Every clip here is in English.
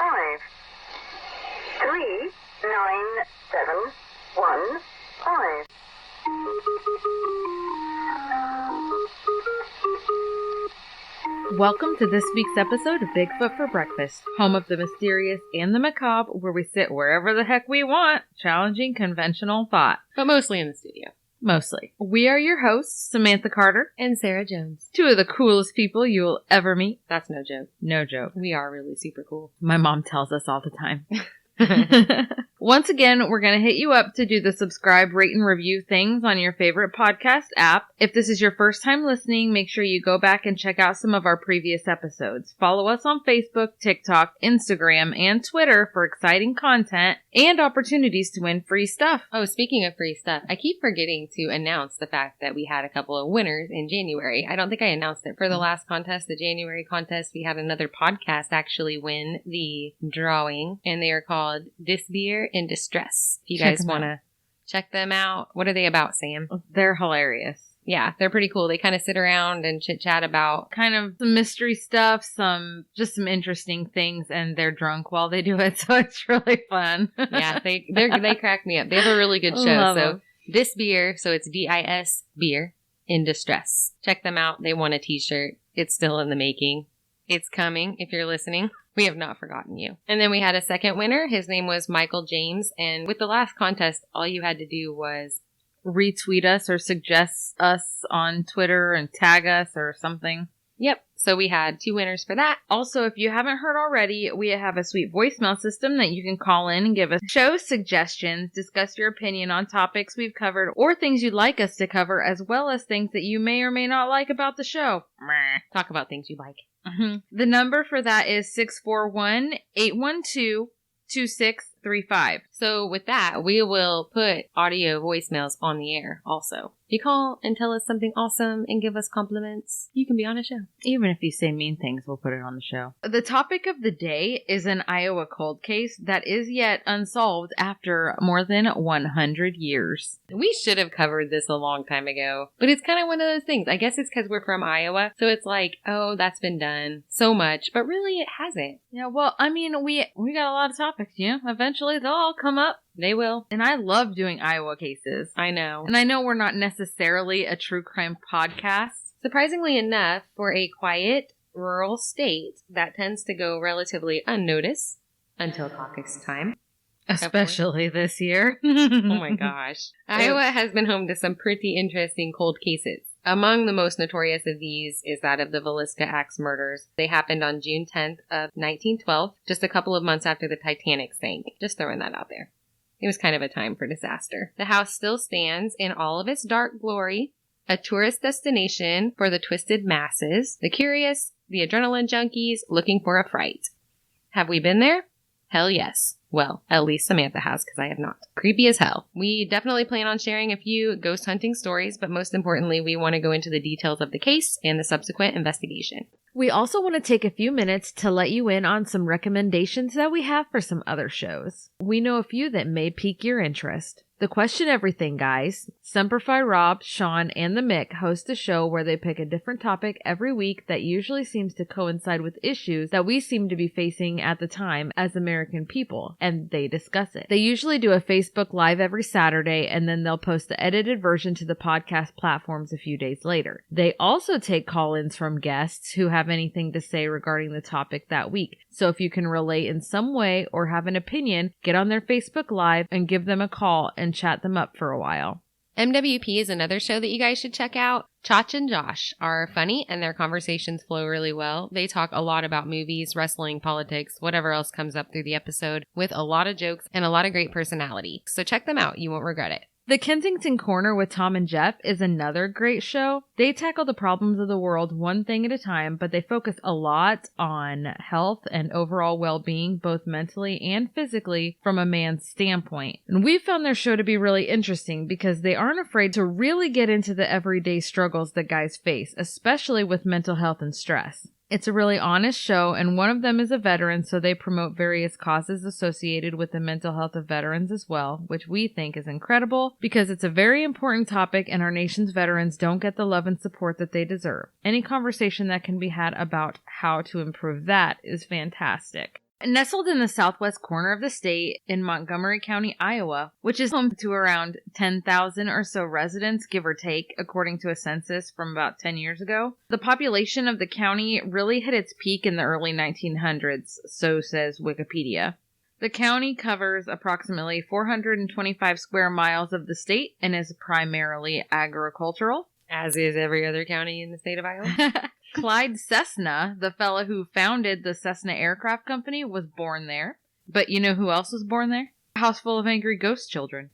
5 3 9 7 1 5. Welcome to this week's episode of Bigfoot for Breakfast, home of the mysterious and the macabre, where we sit wherever the heck we want, challenging conventional thought. But mostly in the studio. Mostly. We are your hosts, Samantha Carter And Sarah Jones. Two of the coolest people you will ever meet. That's no joke. No joke. We are really super cool. My mom tells us all the time. Once again, we're going to hit you up to do the subscribe, rate, and review things on your favorite podcast app. If this is your first time listening, make sure you go back and check out some of our previous episodes. Follow us on Facebook, TikTok, Instagram, and Twitter for exciting content and opportunities to win free stuff. Oh, speaking of free stuff, I keep forgetting to announce the fact that we had a couple of winners in January. I don't think I announced it for the last contest, the January contest. We had another podcast actually win the drawing, and they are called This Beer in Distress. If you guys want to check them out. What are they about, Sam? They're hilarious. Yeah, they're pretty cool. They kind of sit around and chit-chat about kind of some mystery stuff, some interesting things, and they're drunk while they do it, so it's really fun. Yeah, they crack me up. They have a really good show. So This Beer, so it's DIS Beer in Distress. Check them out. They won a t-shirt. It's still in the making. It's coming if you're listening. We have not forgotten you. And then we had a second winner. His name was Michael James. And with the last contest, all you had to do was retweet us or suggest us on Twitter and tag us or something. Yep. So we had 2 winners for that. Also, if you haven't heard already, we have a sweet voicemail system that you can call in and give us show suggestions, discuss your opinion on topics we've covered or things you'd like us to cover, as well as things that you may or may not like about the show. Talk about things you like. Mm-hmm. The number for that is 641-812-2635. So with that, we will put audio voicemails on the air also. If you call and tell us something awesome and give us compliments, you can be on a show. Even if you say mean things, we'll put it on the show. The topic of the day is an Iowa cold case that is yet unsolved after more than 100 years. We should have covered this a long time ago, but it's kind of one of those things. I guess it's because we're from Iowa, so it's like, oh, that's been done so much, but really it hasn't. Yeah, well, I mean, we got a lot of topics, you know? Eventually they'll all come up. They will. And I love doing Iowa cases. I know. And I know we're not necessarily a true crime podcast. Surprisingly enough, for a quiet, rural state, that tends to go relatively unnoticed until caucus time. Especially this year. Oh my gosh. Iowa has been home to some pretty interesting cold cases. Among the most notorious of these is that of the Villisca Axe Murders. They happened on June 10th of 1912, just a couple of months after the Titanic sank. Just throwing that out there. It was kind of a time for disaster. The house still stands in all of its dark glory, a tourist destination for the twisted masses, the curious, the adrenaline junkies looking for a fright. Have we been there? Hell yes. Well, at least Samantha has, because I have not. Creepy as hell. We definitely plan on sharing a few ghost hunting stories, but most importantly, we want to go into the details of the case and the subsequent investigation. We also want to take a few minutes to let you in on some recommendations that we have for some other shows. We know a few that may pique your interest. The Question Everything guys, Semper Fi Rob, Sean, and the Mick host a show where they pick a different topic every week that usually seems to coincide with issues that we seem to be facing at the time as American people, and they discuss it. They usually do a Facebook Live every Saturday, and then they'll post the edited version to the podcast platforms a few days later. They also take call-ins from guests who have anything to say regarding the topic that week. So if you can relate in some way or have an opinion, get on their Facebook Live and give them a call and chat them up for a while. MWP is another show that you guys should check out. Chach and Josh are funny and their conversations flow really well. They talk a lot about movies, wrestling, politics, whatever else comes up through the episode, with a lot of jokes and a lot of great personality. So check them out. You won't regret it. The Kensington Corner with Tom and Jeff is another great show. They tackle the problems of the world one thing at a time, but they focus a lot on health and overall well-being, both mentally and physically, from a man's standpoint. And we found their show to be really interesting because they aren't afraid to really get into the everyday struggles that guys face, especially with mental health and stress. It's a really honest show, and one of them is a veteran, so they promote various causes associated with the mental health of veterans as well, which we think is incredible because it's a very important topic and our nation's veterans don't get the love and support that they deserve. Any conversation that can be had about how to improve that is fantastic. Nestled in the southwest corner of the state in Montgomery County, Iowa, which is home to around 10,000 or so residents, give or take, according to a census from about 10 years ago. The population of the county really hit its peak in the early 1900s, so says Wikipedia. The county covers approximately 425 square miles of the state and is primarily agricultural. As is every other county in the state of Iowa. Clyde Cessna, the fellow who founded the Cessna Aircraft Company, was born there. But you know who else was born there? A house full of angry ghost children.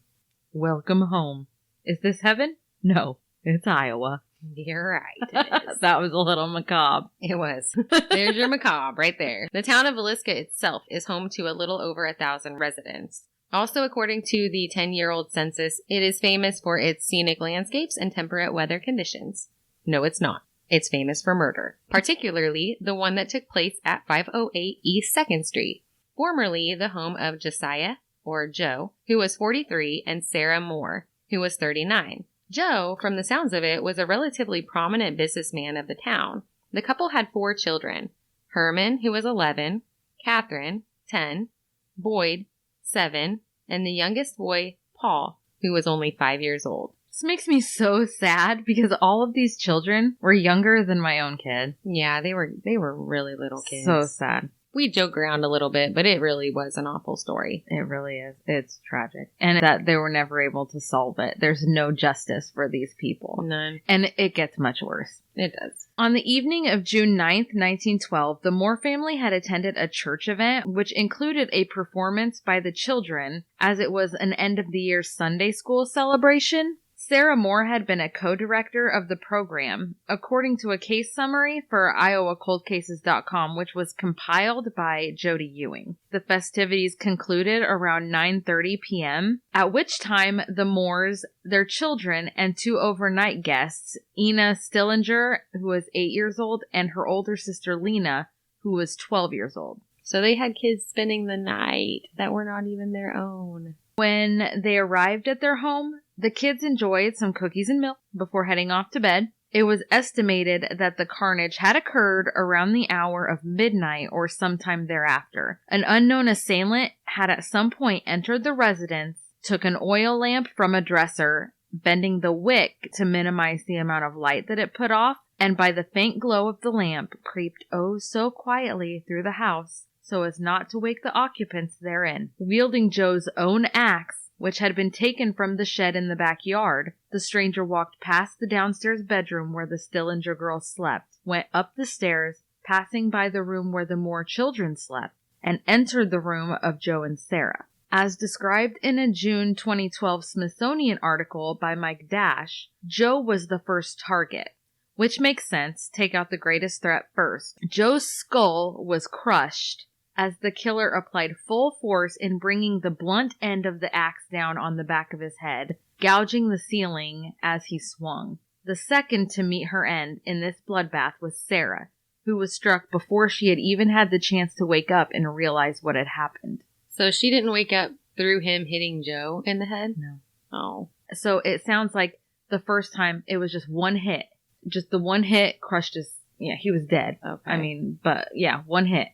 Welcome home. Is this heaven? No, it's Iowa. You're right. It is. That was a little macabre. It was. There's your macabre right there. The town of Villisca itself is home to a little over 1,000 residents. Also, according to the 10-year-old census, it is famous for its scenic landscapes and temperate weather conditions. No, it's not. It's famous for murder, particularly the one that took place at 508 East 2nd Street, formerly the home of Josiah, or Joe, who was 43, and Sarah Moore, who was 39. Joe, from the sounds of it, was a relatively prominent businessman of the town. The couple had 4 children: Herman, who was 11, Catherine, 10, Boyd, 7, and the youngest boy, Paul, who was only 5 years old. This makes me so sad because all of these children were younger than my own kid. Yeah, they were really little kids. So sad. We joke around a little bit, but it really was an awful story. It really is. It's tragic. And that they were never able to solve it. There's no justice for these people. None. And it gets much worse. It does. On the evening of June 9th, 1912, the Moore family had attended a church event, which included a performance by the children, as it was an end-of-the-year Sunday school celebration. Sarah Moore had been a co-director of the program, according to a case summary for IowaColdCases.com, which was compiled by Jody Ewing. The festivities concluded around 9:30 p.m., at which time the Moores, their children, and 2 overnight guests, Ina Stillinger, who was 8 years old, and her older sister Lena, who was 12 years old. So they had kids spending the night that were not even their own. When they arrived at their home, the kids enjoyed some cookies and milk before heading off to bed. It was estimated that the carnage had occurred around the hour of midnight or sometime thereafter. An unknown assailant had at some point entered the residence, took an oil lamp from a dresser, bending the wick to minimize the amount of light that it put off, and by the faint glow of the lamp, creeped oh so quietly through the house so as not to wake the occupants therein. Wielding Joe's own axe, which had been taken from the shed in the backyard, the stranger walked past the downstairs bedroom where the Stillinger girls slept, went up the stairs, passing by the room where the Moore children slept, and entered the room of Joe and Sarah. As described in a June 2012 Smithsonian article by Mike Dash, Joe was the first target. Which makes sense. Take out the greatest threat first. Joe's skull was crushed as the killer applied full force in bringing the blunt end of the axe down on the back of his head, gouging the ceiling as he swung. The second to meet her end in this bloodbath was Sarah, who was struck before she had even had the chance to wake up and realize what had happened. So she didn't wake up through him hitting Joe in the head? No. Oh. So it sounds like the first time it was just one hit. Just the one hit crushed his... Yeah, he was dead. Okay. One hit.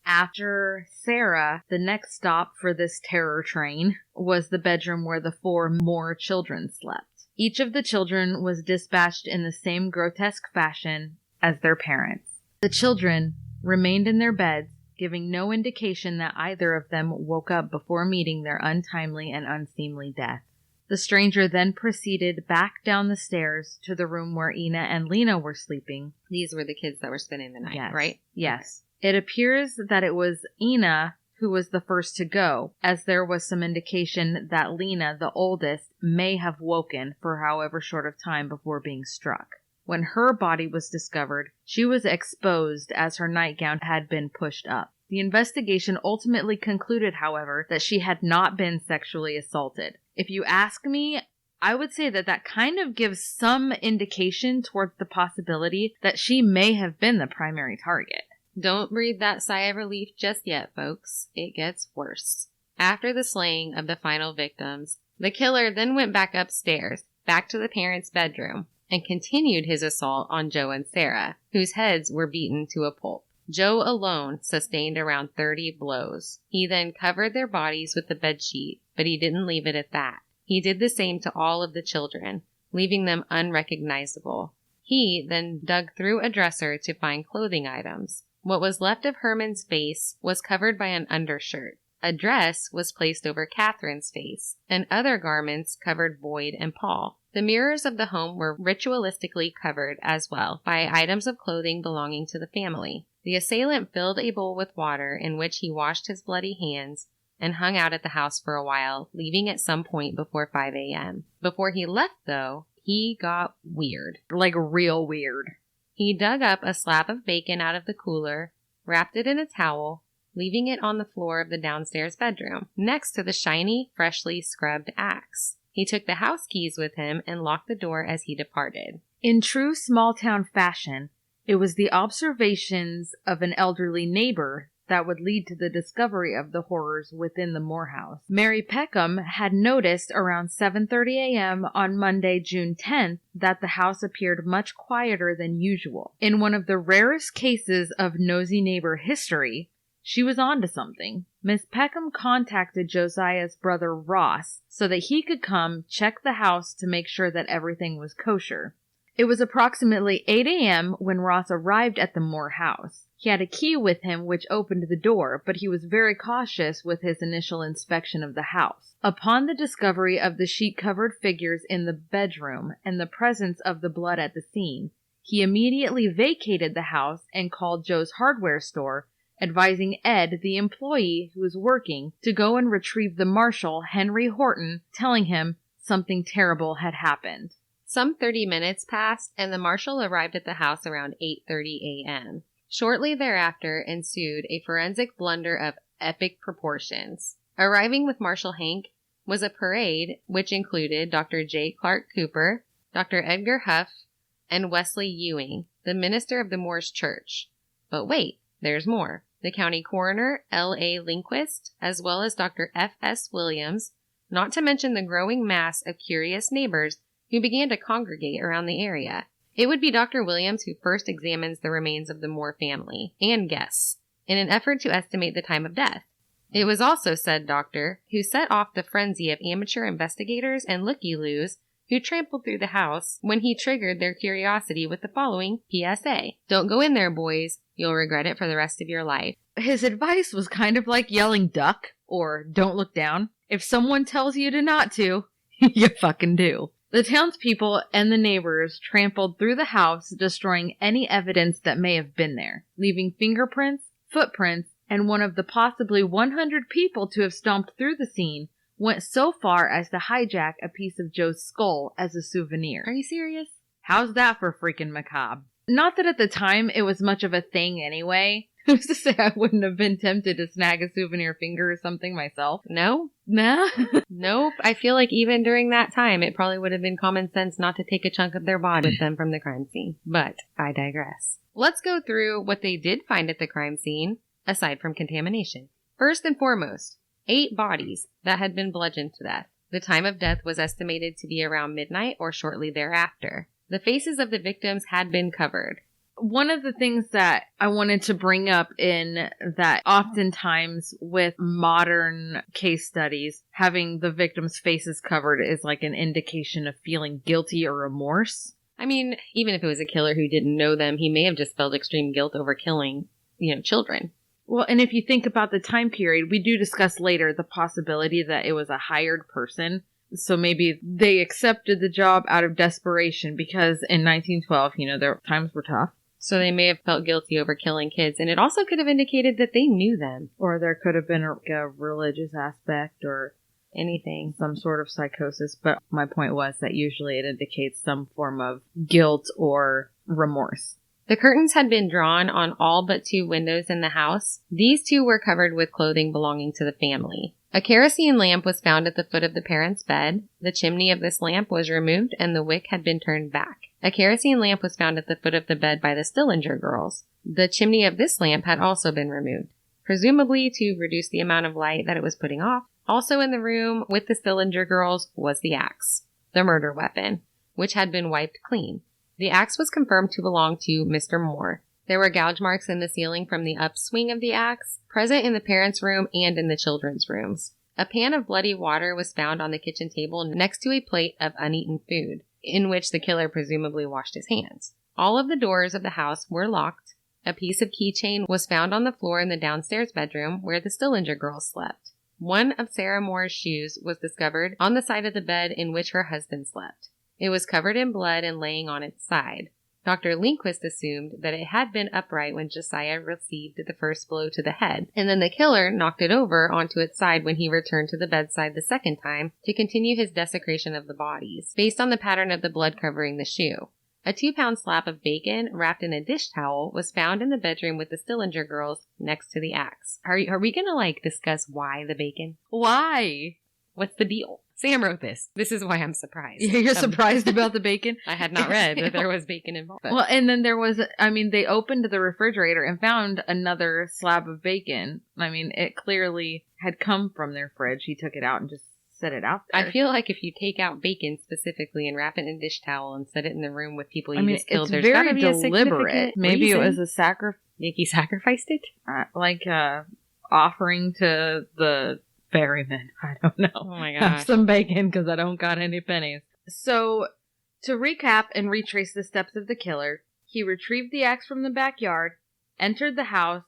After Sarah, the next stop for this terror train was the bedroom where the 4 Moore children slept. Each of the children was dispatched in the same grotesque fashion as their parents. The children remained in their beds, giving no indication that either of them woke up before meeting their untimely and unseemly death. The stranger then proceeded back down the stairs to the room where Ina and Lena were sleeping. These were the kids that were spending the night, Yes. right? Yes. It appears that it was Ina who was the first to go, as there was some indication that Lena, the oldest, may have woken for however short of time before being struck. When her body was discovered, she was exposed as her nightgown had been pushed up. The investigation ultimately concluded, however, that she had not been sexually assaulted. If you ask me, I would say that kind of gives some indication towards the possibility that she may have been the primary target. Don't breathe that sigh of relief just yet, folks. It gets worse. After the slaying of the final victims, the killer then went back upstairs, back to the parents' bedroom, and continued his assault on Joe and Sarah, whose heads were beaten to a pulp. Joe alone sustained around 30 blows. He then covered their bodies with the bedsheet, but he didn't leave it at that. He did the same to all of the children, leaving them unrecognizable. He then dug through a dresser to find clothing items. What was left of Herman's face was covered by an undershirt. A dress was placed over Catherine's face, and other garments covered Boyd and Paul. The mirrors of the home were ritualistically covered as well by items of clothing belonging to the family. The assailant filled a bowl with water in which he washed his bloody hands and hung out at the house for a while, leaving at some point before 5 a.m. Before he left, though, he got weird. Like real weird. He dug up a slab of bacon out of the cooler, wrapped it in a towel, leaving it on the floor of the downstairs bedroom, next to the shiny, freshly scrubbed axe. He took the house keys with him and locked the door as he departed. In true small-town fashion, it was the observations of an elderly neighbor that would lead to the discovery of the horrors within the Moore house. Mary Peckham had noticed around 7:30 a.m. on Monday, June 10th, that the house appeared much quieter than usual. In one of the rarest cases of nosy neighbor history, she was onto something. Miss Peckham contacted Josiah's brother Ross so that he could come check the house to make sure that everything was kosher. It was approximately 8 a.m. when Ross arrived at the Moore house. He had a key with him which opened the door, but he was very cautious with his initial inspection of the house. Upon the discovery of the sheet-covered figures in the bedroom and the presence of the blood at the scene, he immediately vacated the house and called Joe's hardware store, advising Ed, the employee who was working, to go and retrieve the marshal, Henry Horton, telling him something terrible had happened. Some 30 minutes passed, and the marshal arrived at the house around 8:30 a.m. Shortly thereafter ensued a forensic blunder of epic proportions. Arriving with Marshal Hank was a parade which included Dr. J. Clark Cooper, Dr. Edgar Huff, and Wesley Ewing, the minister of the Moores Church. But wait, there's more. The county coroner, L.A. Lindquist, as well as Dr. F.S. Williams, not to mention the growing mass of curious neighbors who began to congregate around the area. It would be Dr. Williams who first examines the remains of the Moore family and guests in an effort to estimate the time of death. It was also said doctor who set off the frenzy of amateur investigators and looky-loos who trampled through the house when he triggered their curiosity with the following PSA. Don't go in there, boys. You'll regret it for the rest of your life. His advice was kind of like yelling duck or don't look down. If someone tells you to not to, you fucking do. The townspeople and the neighbors trampled through the house, destroying any evidence that may have been there, leaving fingerprints, footprints, and one of the possibly 100 people to have stomped through the scene went so far as to hijack a piece of Joe's skull as a souvenir. Are you serious? How's that for freaking macabre? Not that at the time it was much of a thing anyway. Who's to say I wouldn't have been tempted to snag a souvenir finger or something myself? No? Nah? Nope. I feel like even during that time, it probably would have been common sense not to take a chunk of their body with them from the crime scene. But I digress. Let's go through what they did find at the crime scene, aside from contamination. First and foremost, 8 bodies that had been bludgeoned to death. The time of death was estimated to be around midnight or shortly thereafter. The faces of the victims had been covered. One of the things that I wanted to bring up in that oftentimes with modern case studies, having the victims' faces covered is like an indication of feeling guilty or remorse. I mean, even if it was a killer who didn't know them, he may have just felt extreme guilt over killing, children. Well, and if you think about the time period, we do discuss later the possibility that it was a hired person. So maybe they accepted the job out of desperation because in 1912, their times were tough. So they may have felt guilty over killing kids. And it also could have indicated that they knew them. Or there could have been a religious aspect or anything. Some sort of psychosis. But my point was that usually it indicates some form of guilt or remorse. The curtains had been drawn on all but 2 windows in the house. These 2 were covered with clothing belonging to the family. A kerosene lamp was found at the foot of the parents' bed. The chimney of this lamp was removed and the wick had been turned back. A kerosene lamp was found at the foot of the bed by the Stillinger girls. The chimney of this lamp had also been removed, presumably to reduce the amount of light that it was putting off. Also in the room with the Stillinger girls was the axe, the murder weapon, which had been wiped clean. The axe was confirmed to belong to Mr. Moore. There were gouge marks in the ceiling from the upswing of the axe, present in the parents' room and in the children's rooms. A pan of bloody water was found on the kitchen table next to a plate of uneaten food, in which the killer presumably washed his hands. All of the doors of the house were locked. A piece of keychain was found on the floor in the downstairs bedroom where the Stillinger girls slept. One of Sarah Moore's shoes was discovered on the side of the bed in which her husband slept. It was covered in blood and laying on its side. Dr. Lindquist assumed that it had been upright when Josiah received the first blow to the head, and then the killer knocked it over onto its side when he returned to the bedside the second time to continue his desecration of the bodies, based on the pattern of the blood covering the shoe. A 2-pound slab of bacon wrapped in a dish towel was found in the bedroom with the Stillinger girls next to the axe. Are we gonna, discuss why the bacon? Why? What's the deal? Sam wrote this. This is why I'm surprised. You're surprised about the bacon? I had not read that there was bacon involved. Well, and then there was, they opened the refrigerator and found another slab of bacon. It clearly had come from their fridge. He took it out and just set it out there. I feel like if you take out bacon specifically and wrap it in a dish towel and set it in the room with people you just killed, there's got to be a significant Maybe reason. It was a sacrifice. He sacrificed it? Offering to the ferryman. I don't know. Oh my gosh. Have some bacon because I don't got any pennies. So, to recap and retrace the steps of the killer, he retrieved the axe from the backyard, entered the house,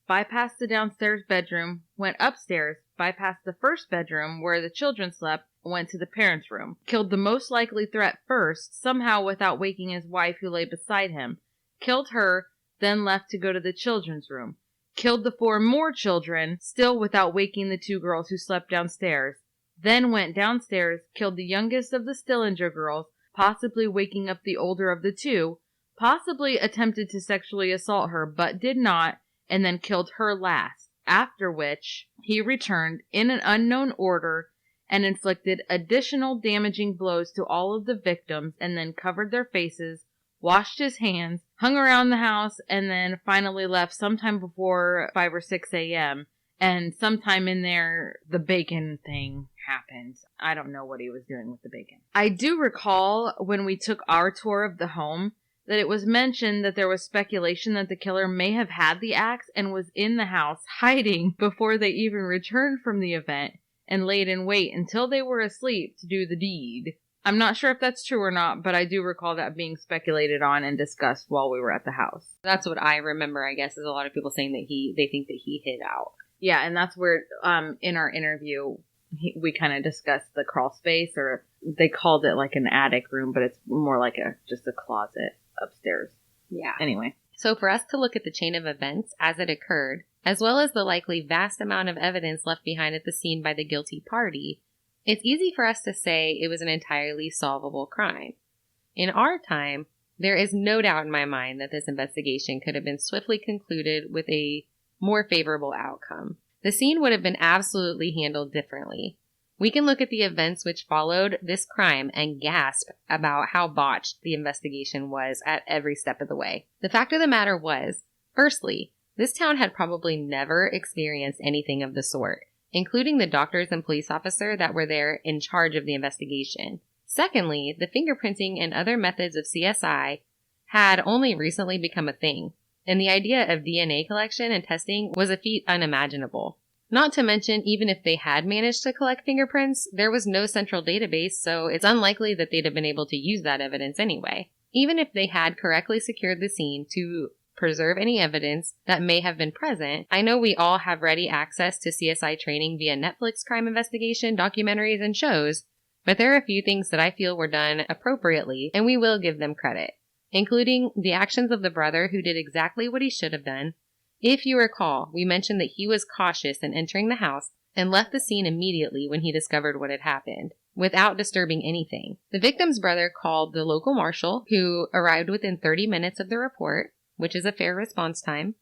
bypassed the downstairs bedroom, went upstairs, bypassed the first bedroom where the children slept, went to the parents' room, killed the most likely threat first, somehow without waking his wife who lay beside him, killed her, then left to go to the children's room, killed the 4 more children, still without waking the 2 girls who slept downstairs, then went downstairs, killed the youngest of the Stillinger girls, possibly waking up the older of the 2, possibly attempted to sexually assault her but did not, and then killed her last, after which he returned in an unknown order and inflicted additional damaging blows to all of the victims and then covered their faces, washed his hands, hung around the house, and then finally left sometime before 5 or 6 a.m. And sometime in there, the bacon thing happened. I don't know what he was doing with the bacon. I do recall when we took our tour of the home that it was mentioned that there was speculation that the killer may have had the axe and was in the house hiding before they even returned from the event and laid in wait until they were asleep to do the deed. I'm not sure if that's true or not, but I do recall that being speculated on and discussed while we were at the house. That's what I remember, I guess, is a lot of people saying that they think that he hid out. Yeah, and that's where, in our interview, we kind of discussed the crawl space, or they called it like an attic room, but it's more like just a closet upstairs. Yeah. Anyway. So for us to look at the chain of events as it occurred, as well as the likely vast amount of evidence left behind at the scene by the guilty party, it's easy for us to say it was an entirely solvable crime. In our time, there is no doubt in my mind that this investigation could have been swiftly concluded with a more favorable outcome. The scene would have been absolutely handled differently. We can look at the events which followed this crime and gasp about how botched the investigation was at every step of the way. The fact of the matter was, firstly, this town had probably never experienced anything of the sort, including the doctors and police officer that were there in charge of the investigation. Secondly, the fingerprinting and other methods of CSI had only recently become a thing, and the idea of DNA collection and testing was a feat unimaginable. Not to mention, even if they had managed to collect fingerprints, there was no central database, so it's unlikely that they'd have been able to use that evidence anyway. Even if they had correctly secured the scene to preserve any evidence that may have been present, I know we all have ready access to CSI training via Netflix crime investigation, documentaries, and shows, but there are a few things that I feel were done appropriately, and we will give them credit, including the actions of the brother who did exactly what he should have done. If you recall, we mentioned that he was cautious in entering the house and left the scene immediately when he discovered what had happened, without disturbing anything. The victim's brother called the local marshal, who arrived within 30 minutes of the report, which is a fair response time.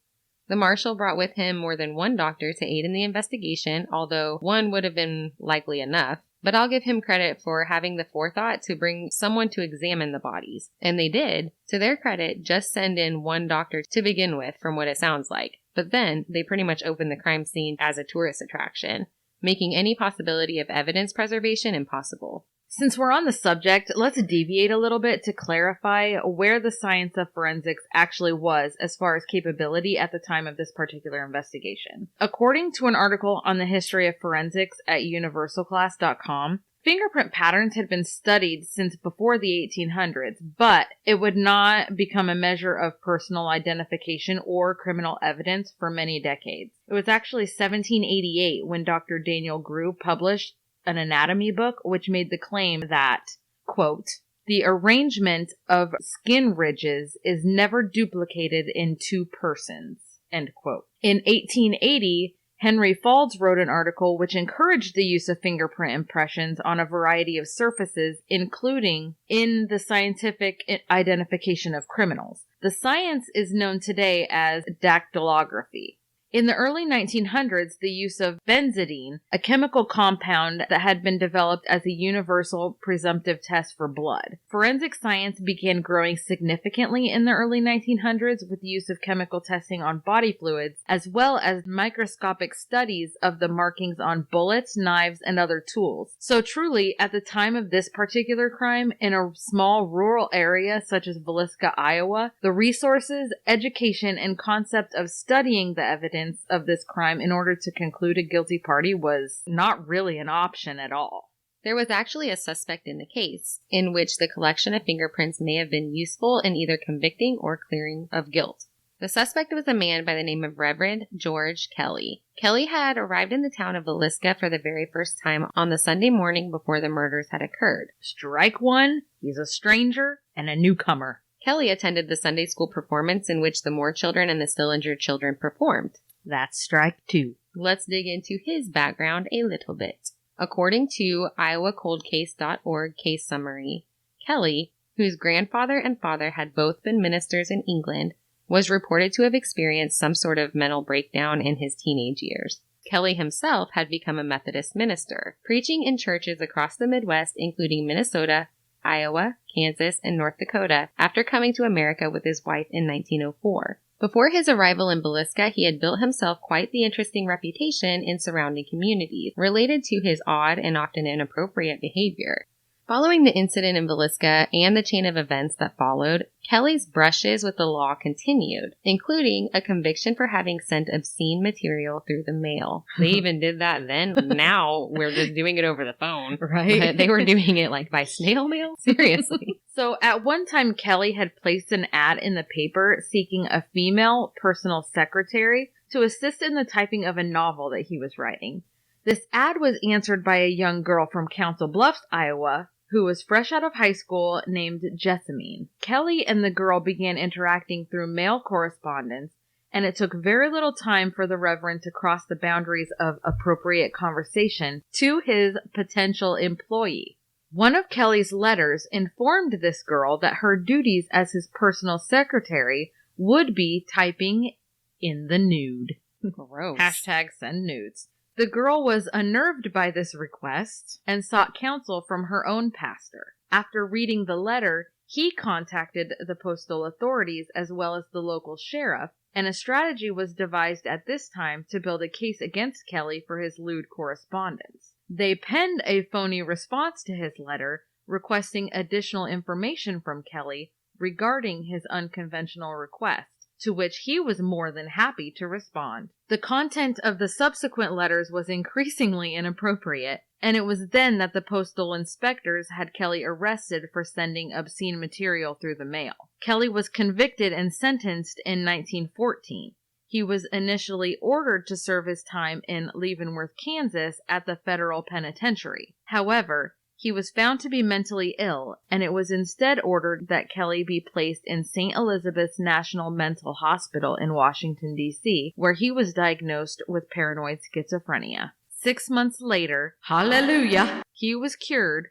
The marshal brought with him more than one doctor to aid in the investigation, although one would have been likely enough. But I'll give him credit for having the forethought to bring someone to examine the bodies. And they did, to their credit, just send in one doctor to begin with, from what it sounds like. But then, they pretty much opened the crime scene as a tourist attraction, making any possibility of evidence preservation impossible. Since we're on the subject, let's deviate a little bit to clarify where the science of forensics actually was as far as capability at the time of this particular investigation. According to an article on the history of forensics at universalclass.com, fingerprint patterns had been studied since before the 1800s, but it would not become a measure of personal identification or criminal evidence for many decades. It was actually 1788 when Dr. Daniel Grew published an anatomy book which made the claim that, quote, the arrangement of skin ridges is never duplicated in two persons, end quote. In 1880, Henry Faulds wrote an article which encouraged the use of fingerprint impressions on a variety of surfaces, including in the scientific identification of criminals. The science is known today as dactylography. In the early 1900s, the use of benzidine, a chemical compound that had been developed as a universal presumptive test for blood. Forensic science began growing significantly in the early 1900s with the use of chemical testing on body fluids, as well as microscopic studies of the markings on bullets, knives, and other tools. So truly, at the time of this particular crime, in a small rural area such as Villisca, Iowa, the resources, education, and concept of studying the evidence of this crime in order to conclude a guilty party was not really an option at all. There was actually a suspect in the case, in which the collection of fingerprints may have been useful in either convicting or clearing of guilt. The suspect was a man by the name of Reverend George Kelly. Kelly had arrived in the town of Villisca for the very first time on the Sunday morning before the murders had occurred. Strike one, he's a stranger and a newcomer. Kelly attended the Sunday school performance in which the Moore children and the still injured children performed. That's strike two. Let's dig into his background a little bit. According to iowacoldcase.org case summary, Kelly, whose grandfather and father had both been ministers in England, was reported to have experienced some sort of mental breakdown in his teenage years. Kelly himself had become a Methodist minister, preaching in churches across the Midwest, including Minnesota, Iowa, Kansas, and North Dakota, after coming to America with his wife in 1904. Before his arrival in Villisca, he had built himself quite the interesting reputation in surrounding communities, related to his odd and often inappropriate behavior. Following the incident in Villisca and the chain of events that followed, Kelly's brushes with the law continued, including a conviction for having sent obscene material through the mail. They even did that then. Now we're just doing it over the phone. Right? But they were doing it like by snail mail? Seriously. So at one time, Kelly had placed an ad in the paper seeking a female personal secretary to assist in the typing of a novel that he was writing. This ad was answered by a young girl from Council Bluffs, Iowa, who was fresh out of high school, named Jessamine. Kelly and the girl began interacting through mail correspondence, and it took very little time for the Reverend to cross the boundaries of appropriate conversation to his potential employee. One of Kelly's letters informed this girl that her duties as his personal secretary would be typing in the nude. Gross. Hashtag send nudes. The girl was unnerved by this request and sought counsel from her own pastor. After reading the letter, he contacted the postal authorities as well as the local sheriff, and a strategy was devised at this time to build a case against Kelly for his lewd correspondence. They penned a phony response to his letter, requesting additional information from Kelly regarding his unconventional request, to which he was more than happy to respond. The content of the subsequent letters was increasingly inappropriate, and it was then that the postal inspectors had Kelly arrested for sending obscene material through the mail. Kelly was convicted and sentenced in 1914. He was initially ordered to serve his time in Leavenworth, Kansas at the federal penitentiary. However, he was found to be mentally ill, and it was instead ordered that Kelly be placed in St. Elizabeth's National Mental Hospital in Washington, D.C., where he was diagnosed with paranoid schizophrenia. 6 months later, hallelujah, he was cured,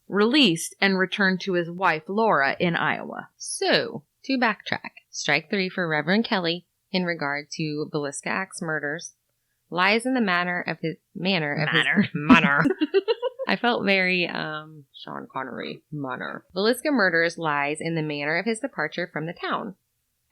released, and returned to his wife, Laura, in Iowa. So, to backtrack, strike 3 for Reverend Kelly in regard to Villisca Axe Murders lies in the manner of his I felt very, Sean Connery manner. Villisca Murders lies in the manner of his departure from the town.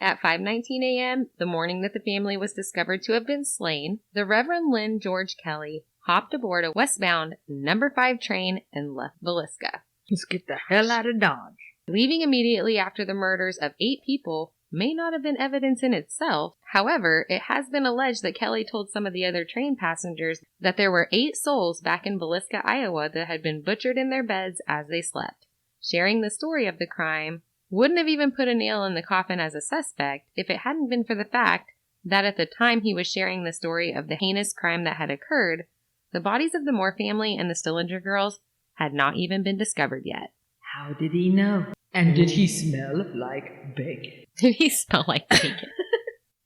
At 5:19 a.m., the morning that the family was discovered to have been slain, the Reverend Lynn George Kelly hopped aboard a westbound number 5 train and left Villisca. Let's get the hell out of Dodge. Leaving immediately after the murders of 8 people may not have been evidence in itself. However, it has been alleged that Kelly told some of the other train passengers that there were 8 souls back in Villisca, Iowa that had been butchered in their beds as they slept. Sharing the story of the crime wouldn't have even put a nail in the coffin as a suspect if it hadn't been for the fact that at the time he was sharing the story of the heinous crime that had occurred, the bodies of the Moore family and the Stillinger girls had not even been discovered yet. How did he know? And did he smell like bacon? Did he smell like bacon?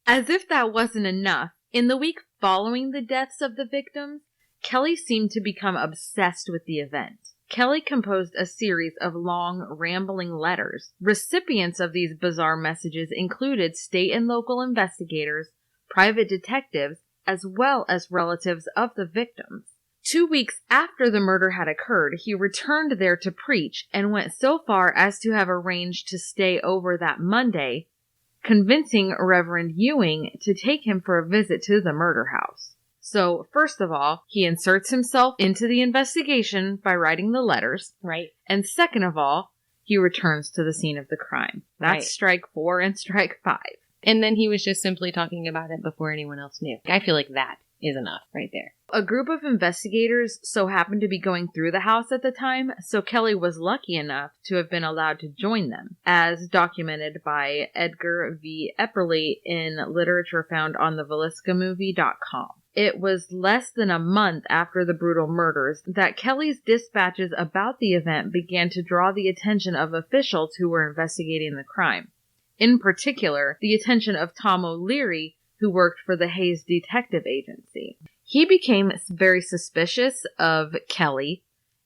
As if that wasn't enough, in the week following the deaths of the victims, Kelly seemed to become obsessed with the event. Kelly composed a series of long, rambling letters. Recipients of these bizarre messages included state and local investigators, private detectives, as well as relatives of the victims. 2 weeks after the murder had occurred, he returned there to preach and went so far as to have arranged to stay over that Monday, convincing Reverend Ewing to take him for a visit to the murder house. So, first of all, he inserts himself into the investigation by writing the letters. Right. And second of all, he returns to the scene of the crime. That's Right. strike 4 and strike 5. And then he was just simply talking about it before anyone else knew. I feel like that is enough right there. A group of investigators so happened to be going through the house at the time, so Kelly was lucky enough to have been allowed to join them, as documented by Edgar V. Epperly in literature found on the VilliscaMovie.com. It was less than a month after the brutal murders that Kelly's dispatches about the event began to draw the attention of officials who were investigating the crime. In particular, the attention of Tom O'Leary, who worked for the Hayes Detective Agency. He became very suspicious of Kelly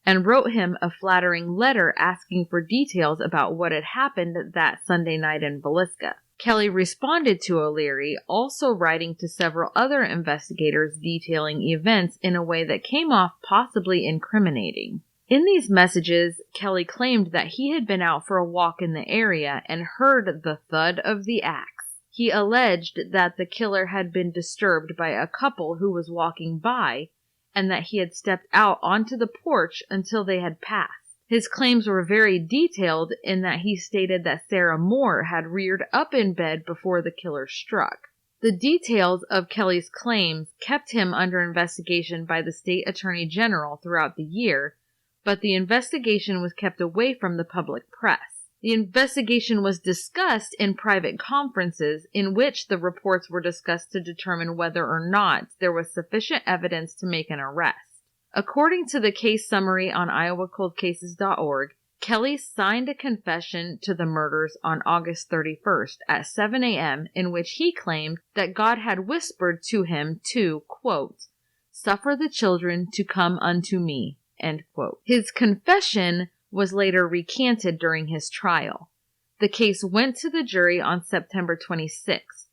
and wrote him a flattering letter asking for details about what had happened that Sunday night in Villisca. Kelly responded to O'Leary, also writing to several other investigators detailing events in a way that came off possibly incriminating. In these messages, Kelly claimed that he had been out for a walk in the area and heard the thud of the axe. He alleged that the killer had been disturbed by a couple who was walking by, and that he had stepped out onto the porch until they had passed. His claims were very detailed in that he stated that Sarah Moore had reared up in bed before the killer struck. The details of Kelly's claims kept him under investigation by the state attorney general throughout the year, but the investigation was kept away from the public press. The investigation was discussed in private conferences in which the reports were discussed to determine whether or not there was sufficient evidence to make an arrest. According to the case summary on iowacoldcases.org, Kelly signed a confession to the murders on August 31st at 7 a.m. in which he claimed that God had whispered to him to, quote, "Suffer the children to come unto me," end quote. His confession was later recanted during his trial. The case went to the jury on September 26th.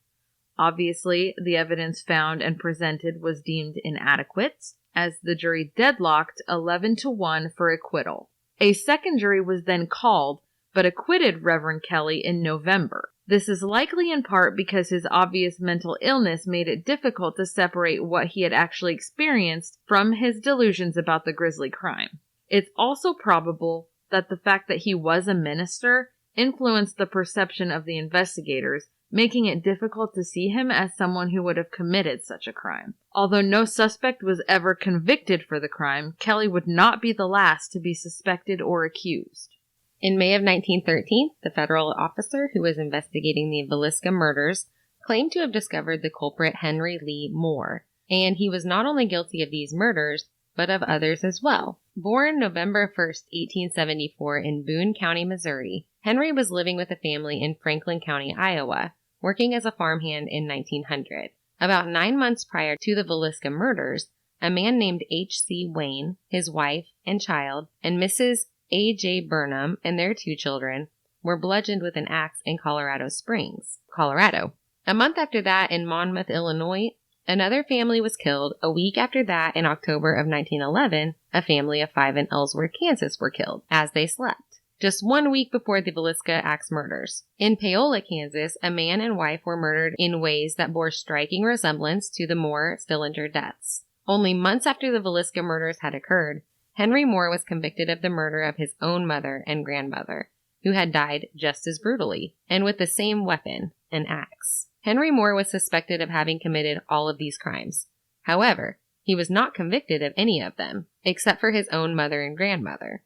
Obviously, the evidence found and presented was deemed inadequate, as the jury deadlocked 11-1 for acquittal. A second jury was then called, but acquitted Reverend Kelly in November. This is likely in part because his obvious mental illness made it difficult to separate what he had actually experienced from his delusions about the grisly crime. It's also probable that the fact that he was a minister influenced the perception of the investigators, making it difficult to see him as someone who would have committed such a crime. Although no suspect was ever convicted for the crime, Kelly would not be the last to be suspected or accused. In May of 1913, the federal officer who was investigating the Villisca murders claimed to have discovered the culprit Henry Lee Moore, and he was not only guilty of these murders, but of others as well. Born November 1st, 1874 in Boone County, Missouri, Henry was living with a family in Franklin County, Iowa, working as a farmhand in 1900. About 9 months prior to the Villisca murders, a man named H.C. Wayne, his wife and child, and Mrs. A.J. Burnham and their 2 children were bludgeoned with an axe in Colorado Springs, Colorado. A month after that, in Monmouth, Illinois, another family was killed. A week after that, in October of 1911, a family of 5 in Ellsworth, Kansas were killed as they slept. Just 1 week before the Villisca Axe murders. In Paola, Kansas, a man and wife were murdered in ways that bore striking resemblance to the Moore Stillinger deaths. Only months after the Villisca murders had occurred, Henry Moore was convicted of the murder of his own mother and grandmother, who had died just as brutally, and with the same weapon, an axe. Henry Moore was suspected of having committed all of these crimes. However, he was not convicted of any of them, except for his own mother and grandmother.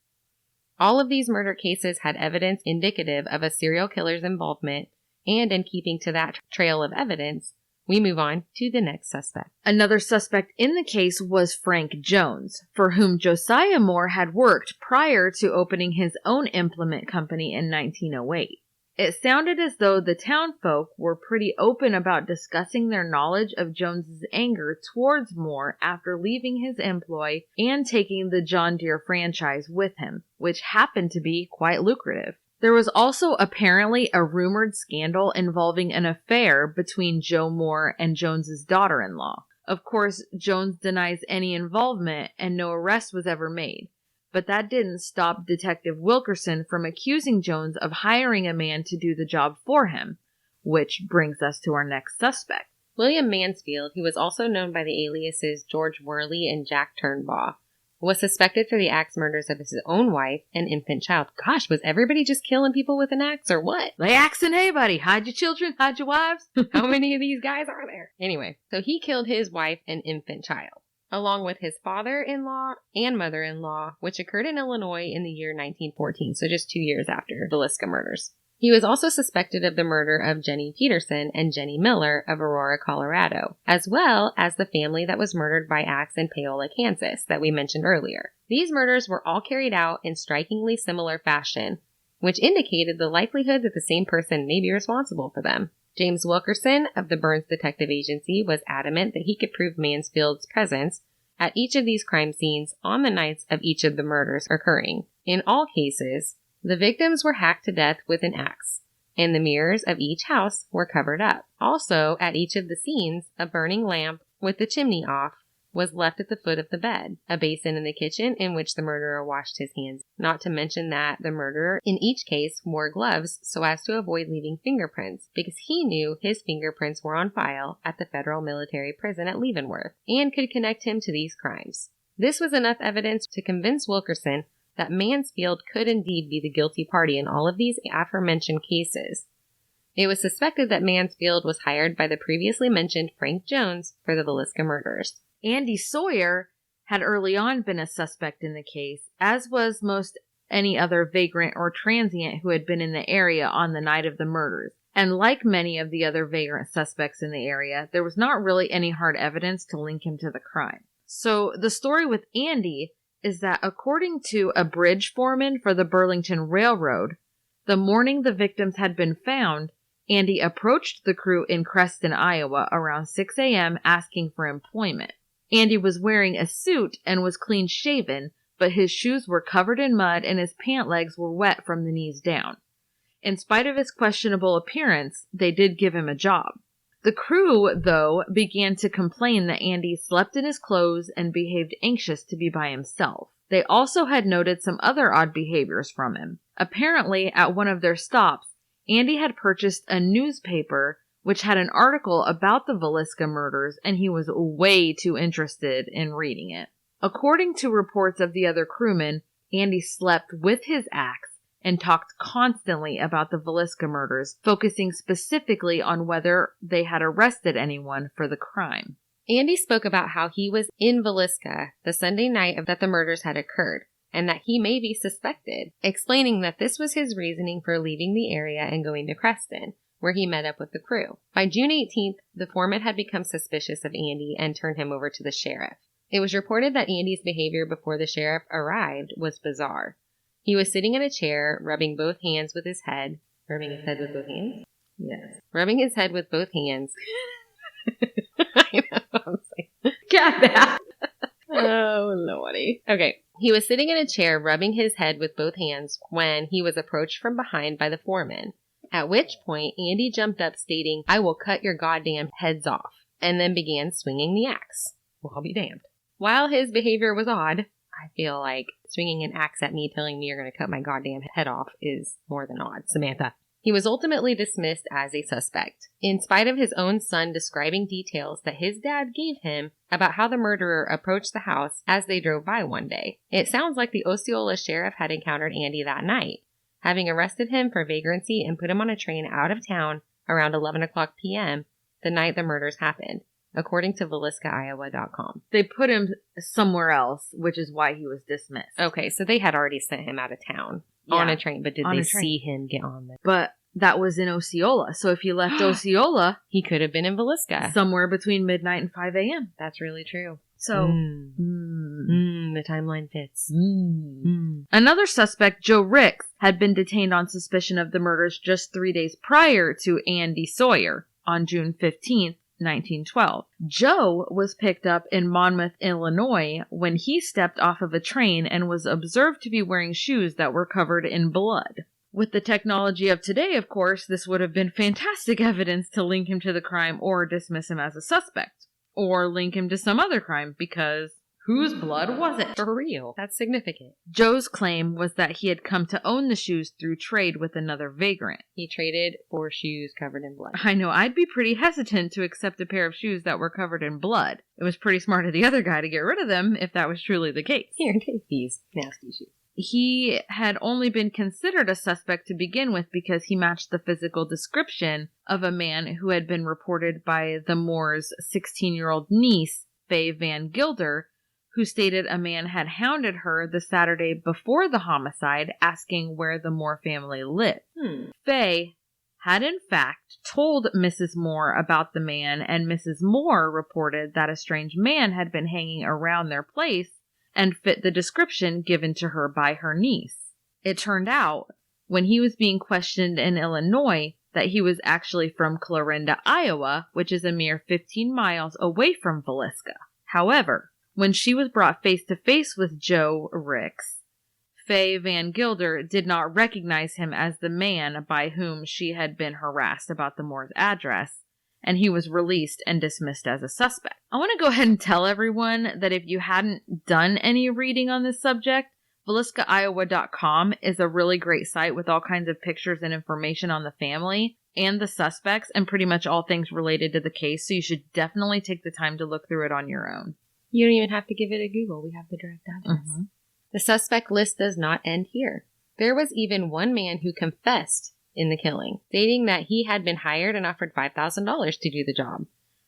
All of these murder cases had evidence indicative of a serial killer's involvement, and in keeping to that trail of evidence, we move on to the next suspect. Another suspect in the case was Frank Jones, for whom Josiah Moore had worked prior to opening his own implement company in 1908. It sounded as though the townfolk were pretty open about discussing their knowledge of Jones's anger towards Moore after leaving his employ and taking the John Deere franchise with him, which happened to be quite lucrative. There was also apparently a rumored scandal involving an affair between Joe Moore and Jones's daughter-in-law. Of course, Jones denies any involvement and no arrest was ever made. But that didn't stop Detective Wilkerson from accusing Jones of hiring a man to do the job for him, which brings us to our next suspect. William Mansfield, who was also known by the aliases George Worley and Jack Turnbaugh, was suspected for the axe murders of his own wife and infant child. Gosh, was everybody just killing people with an axe or what? Lay axe and hay, buddy. Hide your children, hide your wives. How many of these guys are there? Anyway, so he killed his wife and infant child, along with his father-in-law and mother-in-law, which occurred in Illinois in the year 1914, so just 2 years after the Villisca murders. He was also suspected of the murder of Jenny Peterson and Jenny Miller of Aurora, Colorado, as well as the family that was murdered by axe in Paola, Kansas, that we mentioned earlier. These murders were all carried out in strikingly similar fashion, which indicated the likelihood that the same person may be responsible for them. James Wilkerson of the Burns Detective Agency was adamant that he could prove Mansfield's presence at each of these crime scenes on the nights of each of the murders occurring. In all cases, the victims were hacked to death with an axe, and the mirrors of each house were covered up. Also, at each of the scenes, a burning lamp with the chimney off was left at the foot of the bed, a basin in the kitchen in which the murderer washed his hands. Not to mention that the murderer in each case wore gloves so as to avoid leaving fingerprints, because he knew his fingerprints were on file at the federal military prison at Leavenworth and could connect him to these crimes. This was enough evidence to convince Wilkerson that Mansfield could indeed be the guilty party in all of these aforementioned cases. It was suspected that Mansfield was hired by the previously mentioned Frank Jones for the Villisca murders. Andy Sawyer had early on been a suspect in the case, as was most any other vagrant or transient who had been in the area on the night of the murders. And like many of the other vagrant suspects in the area, there was not really any hard evidence to link him to the crime. So the story with Andy is that according to a bridge foreman for the Burlington Railroad, the morning the victims had been found, Andy approached the crew in Creston, Iowa around 6 a.m. asking for employment. Andy was wearing a suit and was clean shaven, but his shoes were covered in mud and his pant legs were wet from the knees down. In spite of his questionable appearance, they did give him a job. The crew, though, began to complain that Andy slept in his clothes and behaved anxious to be by himself. They also had noted some other odd behaviors from him. Apparently, at one of their stops, Andy had purchased a newspaper which had an article about the Villisca murders, and he was way too interested in reading it. According to reports of the other crewmen, Andy slept with his axe and talked constantly about the Villisca murders, focusing specifically on whether they had arrested anyone for the crime. Andy spoke about how he was in Villisca the Sunday night that the murders had occurred, and that he may be suspected, explaining that this was his reasoning for leaving the area and going to Creston, where he met up with the crew. By June 18th, the foreman had become suspicious of Andy and turned him over to the sheriff. It was reported that Andy's behavior before the sheriff arrived was bizarre. He was sitting in a chair, rubbing both hands with his head. Rubbing his head with both hands? Yes. Rubbing his head with both hands. I know what I'm saying. Got that. Oh, lordy. Okay. He was sitting in a chair, rubbing his head with both hands, when he was approached from behind by the foreman. At which point, Andy jumped up stating, "I will cut your goddamn heads off," and then began swinging the axe. Well, I'll be damned. While his behavior was odd, I feel like swinging an axe at me telling me you're going to cut my goddamn head off is more than odd. Samantha. He was ultimately dismissed as a suspect, in spite of his own son describing details that his dad gave him about how the murderer approached the house as they drove by one day. It sounds like the Osceola sheriff had encountered Andy that night, having arrested him for vagrancy and put him on a train out of town around 11 o'clock p.m. the night the murders happened, according to VilliscaIowa.com. They put him somewhere else, which is why he was dismissed. Okay, so they had already sent him out of town on a train, but did they see him get on there? But that was in Osceola, so if he left Osceola, he could have been in Villisca. Somewhere between midnight and 5 a.m. That's really true. So, the timeline fits. Another suspect, Joe Ricks, had been detained on suspicion of the murders just 3 days prior to Andy Sawyer on June 15th, 1912. Joe was picked up in Monmouth, Illinois, when he stepped off of a train and was observed to be wearing shoes that were covered in blood. With the technology of today, of course, this would have been fantastic evidence to link him to the crime or dismiss him as a suspect. Or link him to some other crime, because whose blood was it? For real. That's significant. Joe's claim was that he had come to own the shoes through trade with another vagrant. He traded for shoes covered in blood. I know, I'd be pretty hesitant to accept a pair of shoes that were covered in blood. It was pretty smart of the other guy to get rid of them if that was truly the case. Here, take these nasty shoes. He had only been considered a suspect to begin with because he matched the physical description of a man who had been reported by the Moore's 16-year-old niece, Faye Van Gilder, who stated a man had hounded her the Saturday before the homicide, asking where the Moore family lived. Faye had in fact told Mrs. Moore about the man, and Mrs. Moore reported that a strange man had been hanging around their place and fit the description given to her by her niece. It turned out, when he was being questioned in Illinois, that he was actually from Clarinda, Iowa, which is a mere 15 miles away from Villisca. However, when she was brought face to face with Joe Ricks, Faye Van Gilder did not recognize him as the man by whom she had been harassed about the Moore's address, and he was released and dismissed as a suspect. I want to go ahead and tell everyone that if you hadn't done any reading on this subject, VilliscaIowa.com is a really great site with all kinds of pictures and information on the family and the suspects and pretty much all things related to the case, so you should definitely take the time to look through it on your own. You don't even have to give it a Google. We have the direct address. The suspect list does not end here. There was even one man who confessed in the killing, stating that he had been hired and offered $5,000 to do the job.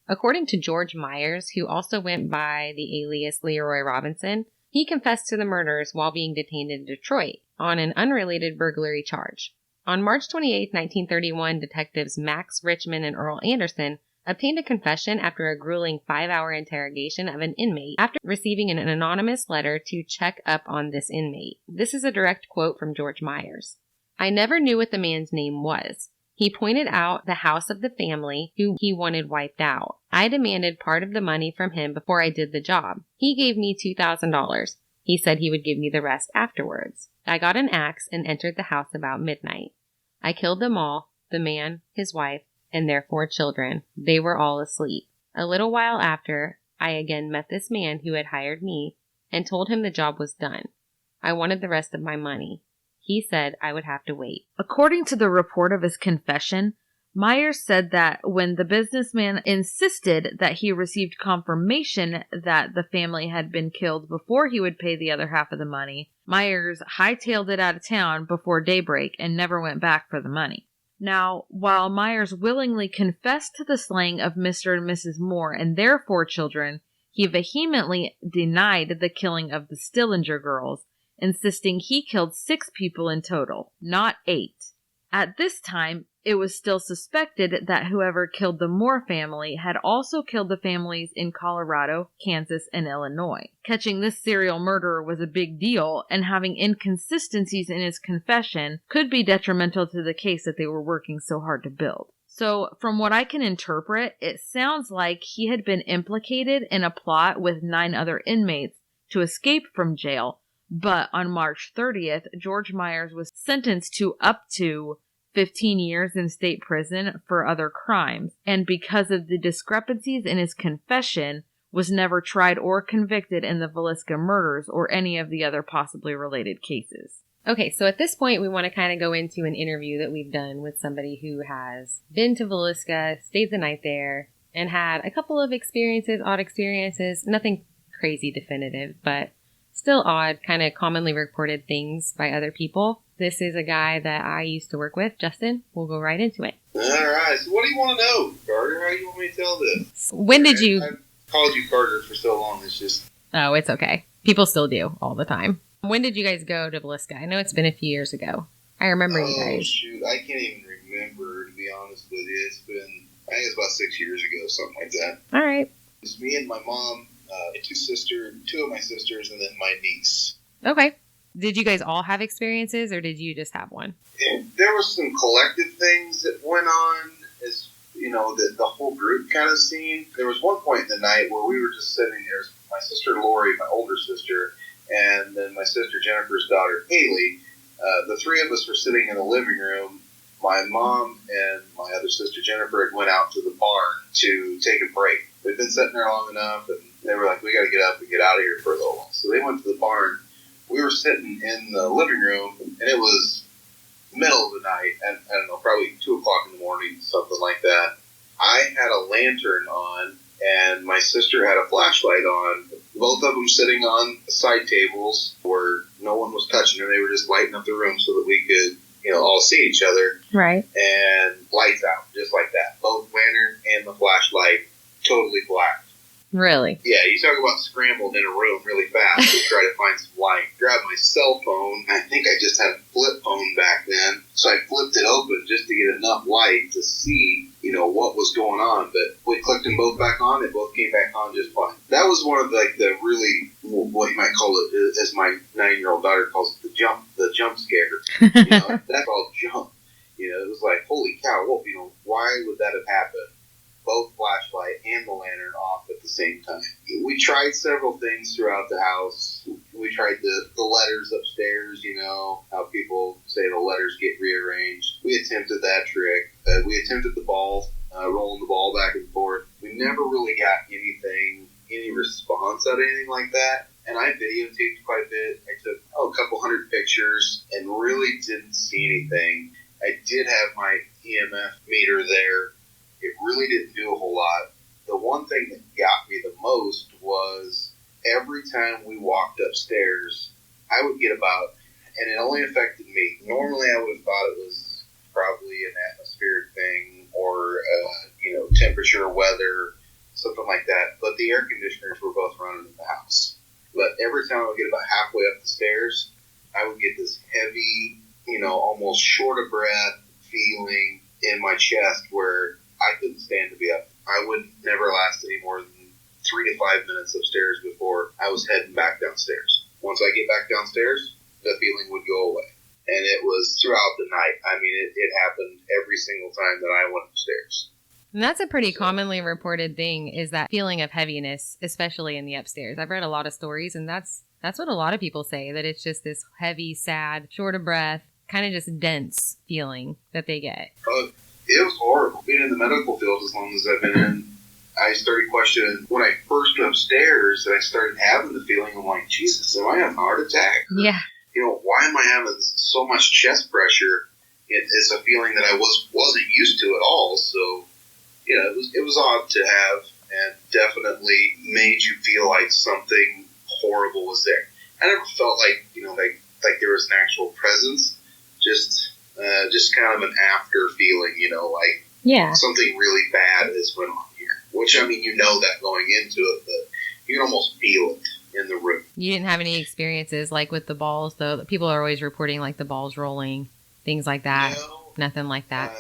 According to George Myers, who also went by the alias Leroy Robinson, he confessed to the murders while being detained in Detroit on an unrelated burglary charge. On March 28, 1931, detectives Max Richmond and Earl Anderson obtained a confession after a grueling 5-hour interrogation of an inmate after receiving an anonymous letter to check up on this inmate. This is a direct quote from George Myers. I never knew what the man's name was. He pointed out the house of the family who he wanted wiped out. I demanded part of the money from him before I did the job. He gave me $2,000. He said he would give me the rest afterwards. I got an axe and entered the house about midnight. I killed them all, the man, his wife, and their 4 children. They were all asleep. A little while after, I again met this man who had hired me and told him the job was done. I wanted the rest of my money. He said I would have to wait. According to the report of his confession, Myers said that when the businessman insisted that he received confirmation that the family had been killed before he would pay the other half of the money, Myers hightailed it out of town before daybreak and never went back for the money. Now, while Myers willingly confessed to the slaying of Mr. and Mrs. Moore and their 4 children, he vehemently denied the killing of the Stillinger girls, insisting he killed 6 people in total, not 8. At this time, it was still suspected that whoever killed the Moore family had also killed the families in Colorado, Kansas, and Illinois. Catching this serial murderer was a big deal, and having inconsistencies in his confession could be detrimental to the case that they were working so hard to build. So, from what I can interpret, it sounds like he had been implicated in a plot with 9 other inmates to escape from jail, but on March 30th, George Myers was sentenced to up to 15 years in state prison for other crimes, and because of the discrepancies in his confession, was never tried or convicted in the Villisca murders or any of the other possibly related cases. Okay, so at this point, we want to kind of go into an interview that we've done with somebody who has been to Villisca, stayed the night there, and had a couple of experiences, odd experiences, nothing crazy definitive, but still odd, kind of commonly reported things by other people. This is a guy that I used to work with, Justin. We'll go right into it. All right, so what do you want to know, Carter? How do you want me to tell this? When did you... I've called you Carter for so long, it's just... Oh, it's okay. People still do all the time. When did you guys go to Villisca? I know it's been a few years ago. I remember you guys. Oh, shoot. I can't even remember, to be honest with you. It's been, I think it's about 6 years ago, something like that. All right. It's me and my mom, two of my sisters, and then my niece. Okay. Did you guys all have experiences, or did you just have one? And there were some collective things that went on, as you know, the whole group kind of seen. There was one point in the night where we were just sitting there, my sister Lori, my older sister, and then my sister Jennifer's daughter Haley. The three of us were sitting in the living room. My mom and my other sister Jennifer had went out to the barn to take a break. We'd been sitting there long enough, and they were like, we got to get up and get out of here for a little while. So they went to the barn. We were sitting in the living room, and it was middle of the night, and I don't know, probably 2 o'clock in the morning, something like that. I had a lantern on, and my sister had a flashlight on. Both of them sitting on side tables where no one was touching them. They were just lighting up the room so that we could, all see each other. Right. And lights out, just like that. Both lantern and the flashlight, totally black. Really? Yeah, you talk about scrambled in a room really fast to try to find some light. Grabbed my cell phone. I think I just had a flip phone back then. So I flipped it open just to get enough light to see, what was going on. But we clicked them both back on. They both came back on just fine. That was one of the really, what you might call it, as my 9-year-old daughter calls it, the jump scare. That's all jump. It was like, holy cow, why would that have happened? Both flashlight and the lantern off at the same time. We tried several things throughout the house. We tried the letters upstairs, how people say the letters get rearranged. We attempted that trick. We attempted the ball, rolling the ball back and forth. We never really got any response out of anything like that. And I videotaped quite a bit. I took a couple hundred pictures and really didn't see anything. I did have my EMF meter there. It really didn't do a whole lot. The one thing that got me the most was every time we walked upstairs, I would get about, and it only affected me. Normally I would have thought it was probably an atmospheric thing or, temperature, weather, something like that. But the air conditioners were both running in the house. But every time I would get about halfway up the stairs, I would get this heavy, almost short of breath feeling in my chest where I couldn't stand to be up. I would never last any more than 3 to 5 minutes upstairs before I was heading back downstairs. Once I get back downstairs, the feeling would go away. And it was throughout the night. I mean, it happened every single time that I went upstairs. And that's a pretty commonly reported thing, is that feeling of heaviness, especially in the upstairs. I've read a lot of stories, and that's what a lot of people say, that it's just this heavy, sad, short of breath, kind of just dense feeling that they get. It was horrible. Being in the medical field as long as I've been in, I started questioning when I first went upstairs and I started having the feeling, I'm like, Jesus, am I having a heart attack? Yeah. Why am I having so much chest pressure? It's a feeling that I wasn't used to at all. So, it was odd to have, and definitely made you feel like something horrible was there. I never felt like, like there was an actual presence. Just kind of an after feeling, like something really bad has went on here. Which, I mean, that going into it, but you can almost feel it in the room. You didn't have any experiences like with the balls, though? People are always reporting like the balls rolling, things like that. No, nothing like that.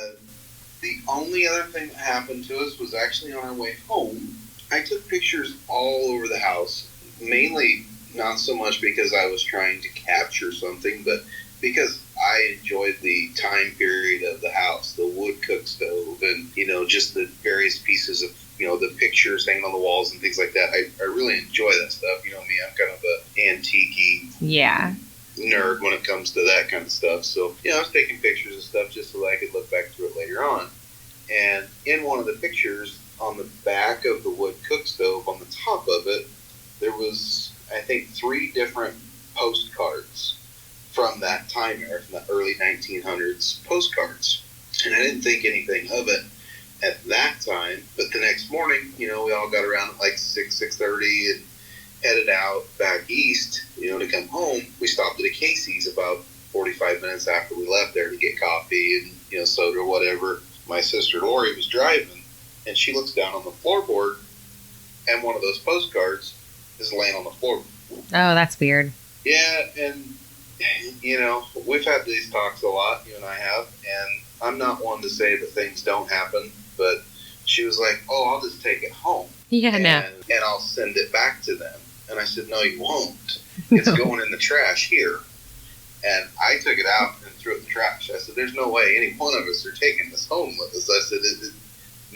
The only other thing that happened to us was actually on our way home. I took pictures all over the house, mainly not so much because I was trying to capture something, but because I enjoyed the time period of the house, the wood cook stove, and, just the various pieces of, the pictures hanging on the walls and things like that. I really enjoy that stuff. Me, I'm kind of an antique-y nerd when it comes to that kind of stuff. So, I was taking pictures of stuff just so that I could look back through it later on. And in one of the pictures, on the back of the wood cook stove, on the top of it, there was, I think, 3 different postcards from that time era, from the early 1900s postcards. And I didn't think anything of it at that time, but the next morning, we all got around at like 6:30 and headed out back east, to come home. We stopped at a Casey's about 45 minutes after we left there to get coffee and, soda or whatever. My sister Lori was driving, and she looks down on the floorboard, and one of those postcards is laying on the floorboard. Oh, that's weird. Yeah, and, we've had these talks a lot, you and I have, and I'm not one to say that things don't happen, but she was like, oh, I'll just take it home. Yeah, and I'll send it back to them. And I said, no, you won't. It's going in the trash here. And I took it out and threw it in the trash. I said, there's no way any one of us are taking this home with us. I said,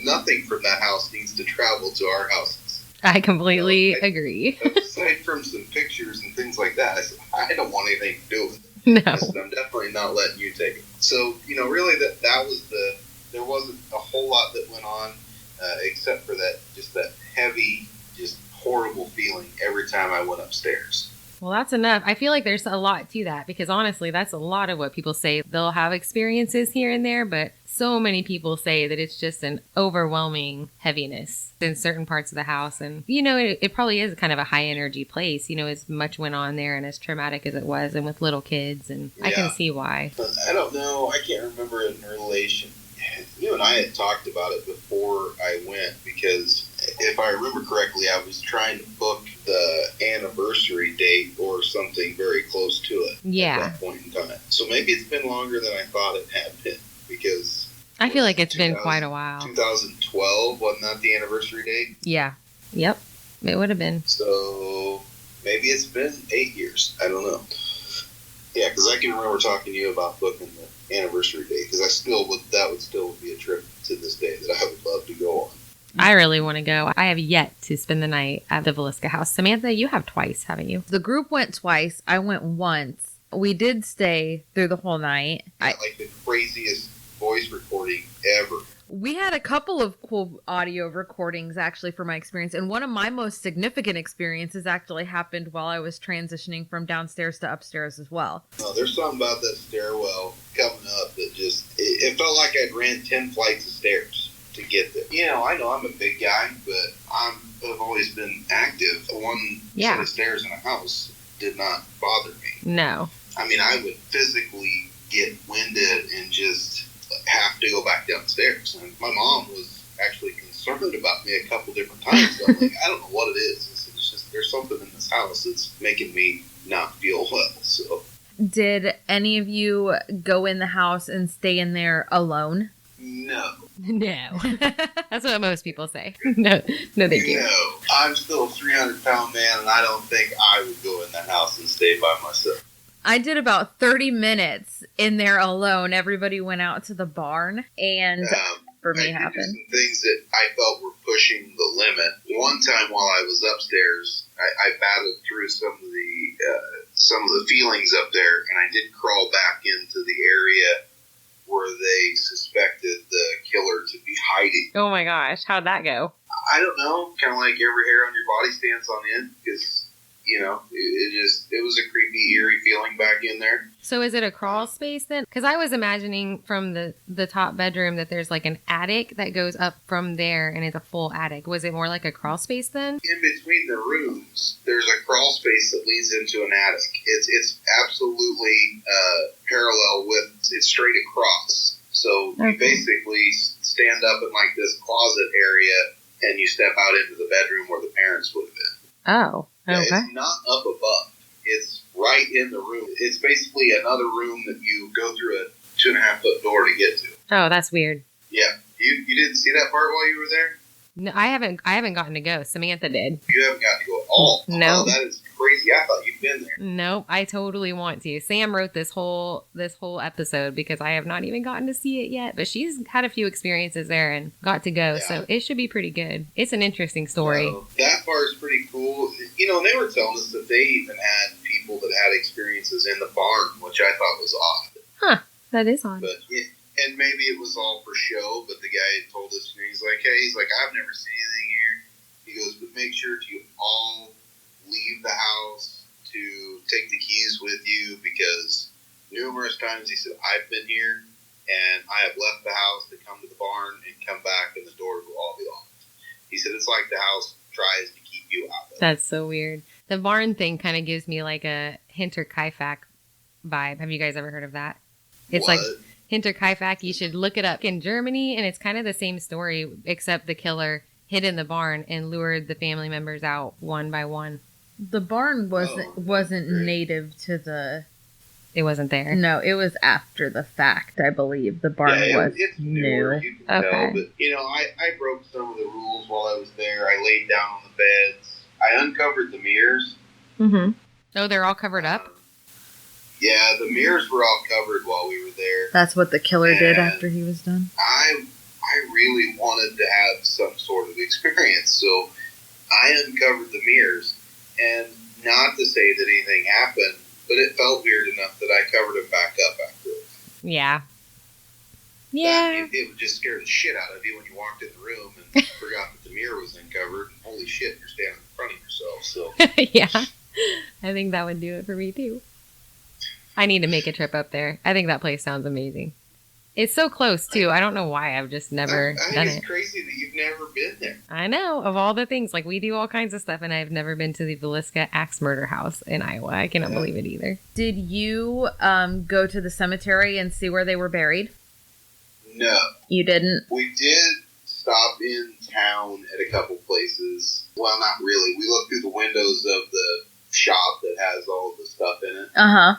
nothing from that house needs to travel to our houses. I completely agree. Aside from some pictures and things like that, I said, I don't want anything to do with it. No. I said, I'm definitely not letting you take it. So, really that was there wasn't a whole lot that went on except for that heavy, just horrible feeling every time I went upstairs. Well, that's enough. I feel like there's a lot to that because honestly, that's a lot of what people say. They'll have experiences here and there, but so many people say that it's just an overwhelming heaviness in certain parts of the house. And, it probably is kind of a high energy place, as much went on there and as traumatic as it was and with little kids. And yeah. I can see why. But I don't know. I can't remember in relation. You and I had talked about it before I went because if I remember correctly, I was trying to book the anniversary date or something very close to it at that point in time. So maybe it's been longer than I thought it had been because I feel like it's been quite a while. 2012, wasn't that the anniversary date? Yeah. Yep. It would have been. So maybe it's been 8 years. I don't know. Yeah, because I can remember talking to you about booking the anniversary date because that would still be a trip to this day that I would love to go on. I really want to go. I have yet to spend the night at the Villisca house. Samantha, you have twice, haven't you? The group went twice. I went once. We did stay through the whole night. Like the craziest voice recording ever. We had a couple of cool audio recordings actually for my experience. And one of my most significant experiences actually happened while I was transitioning from downstairs to upstairs as well. No, there's something about that stairwell coming up that just, it felt like I'd ran 10 flights of stairs to get there. I know I'm a big guy, but I've always been active. One set of stairs in a house did not bother me. No. I mean, I would physically get winded and just have to go back downstairs. And my mom was actually concerned about me a couple different times. I'm like, I don't know what it is. It's just there's something in this house that's making me not feel well. So, did any of you go in the house and stay in there alone? No. That's what most people say. No, thank you. No. I'm still a 300-pound man, and I don't think I would go in that house and stay by myself. I did about 30 minutes in there alone. Everybody went out to the barn, and for me happened. Some things that I felt were pushing the limit. One time while I was upstairs, I battled through some of the feelings up there, and I did crawl back into the area where they suspected the killer to be hiding. Oh my gosh, how'd that go? I don't know. Kind of like every hair on your body stands on end because, it was a creepy, eerie feeling back in there. So is it a crawl space then? Because I was imagining from the top bedroom that there's like an attic that goes up from there and it's a full attic. Was it more like a crawl space then? In between the rooms, there's a crawl space that leads into an attic. It's absolutely parallel with, it's straight across. So you basically stand up in like this closet area and you step out into the bedroom where the parents would have been. Oh, okay. Yeah, it's not up above. It's right in the room. It's basically another room that you go through a 2.5-foot door to get to. Oh, that's weird. Yeah. You didn't see that part while you were there? No, I haven't gotten to go. Samantha did. You haven't gotten to go at all? No. Oh, that is crazy. I thought you'd been there. Nope. I totally want to. Sam wrote this whole episode because I have not even gotten to see it yet, but she's had a few experiences there and got to go, so it should be pretty good. It's an interesting story. That part is pretty cool. They were telling us that they even had people that had experiences in the barn, which I thought was odd. Huh. That is odd. But and maybe it was all for show, but the guy had told us, he's like, I've never seen anything here. He goes, but make sure to all leave the house, to take the keys with you, because numerous times. He said, I've been here, and I have left the house to come to the barn and come back, and the doors will all be locked. He said, it's like the house tries to keep you out of it. That's so weird. The barn thing kind of gives me like a Hinterkaifeck vibe. Have you guys ever heard of that? It's What? like Hinterkaifeck. You should look it up in Germany, and it's kind of the same story, except the killer hid in the barn and lured the family members out one by one. The barn wasn't great. native to the... It wasn't there. No, it was after the fact, I believe. The barn was it's new. newer, you can Okay. tell. But, I broke some of the rules while I was there. I laid down on the beds. I uncovered the mirrors. Mm-hmm. Oh, they're all covered up? Yeah, the mirrors were all covered while we were there. That's what the killer did And after he was done. I really wanted to have some sort of experience, so I uncovered the mirrors. And not to say that anything happened, but it felt weird enough that I covered it back up afterwards. Yeah. Yeah. It would just scare the shit out of you when you walked in the room and forgot that the mirror was uncovered. Holy shit, you're standing in front of yourself. So Yeah. I think that would do it for me, too. I need to make a trip up there. I think that place sounds amazing. It's so close, too. I don't know why. I've just never I done think it. it's crazy that you've never been there. I know. Of all the things, like, we do all kinds of stuff, and I've never been to the Villisca Axe Murder House in Iowa. I cannot believe it either. Did you go to the cemetery and see where they were buried? No. You didn't? We did stop in town at a couple places. Well, not really. We looked through the windows of the shop that has all of the stuff in it. Uh-huh.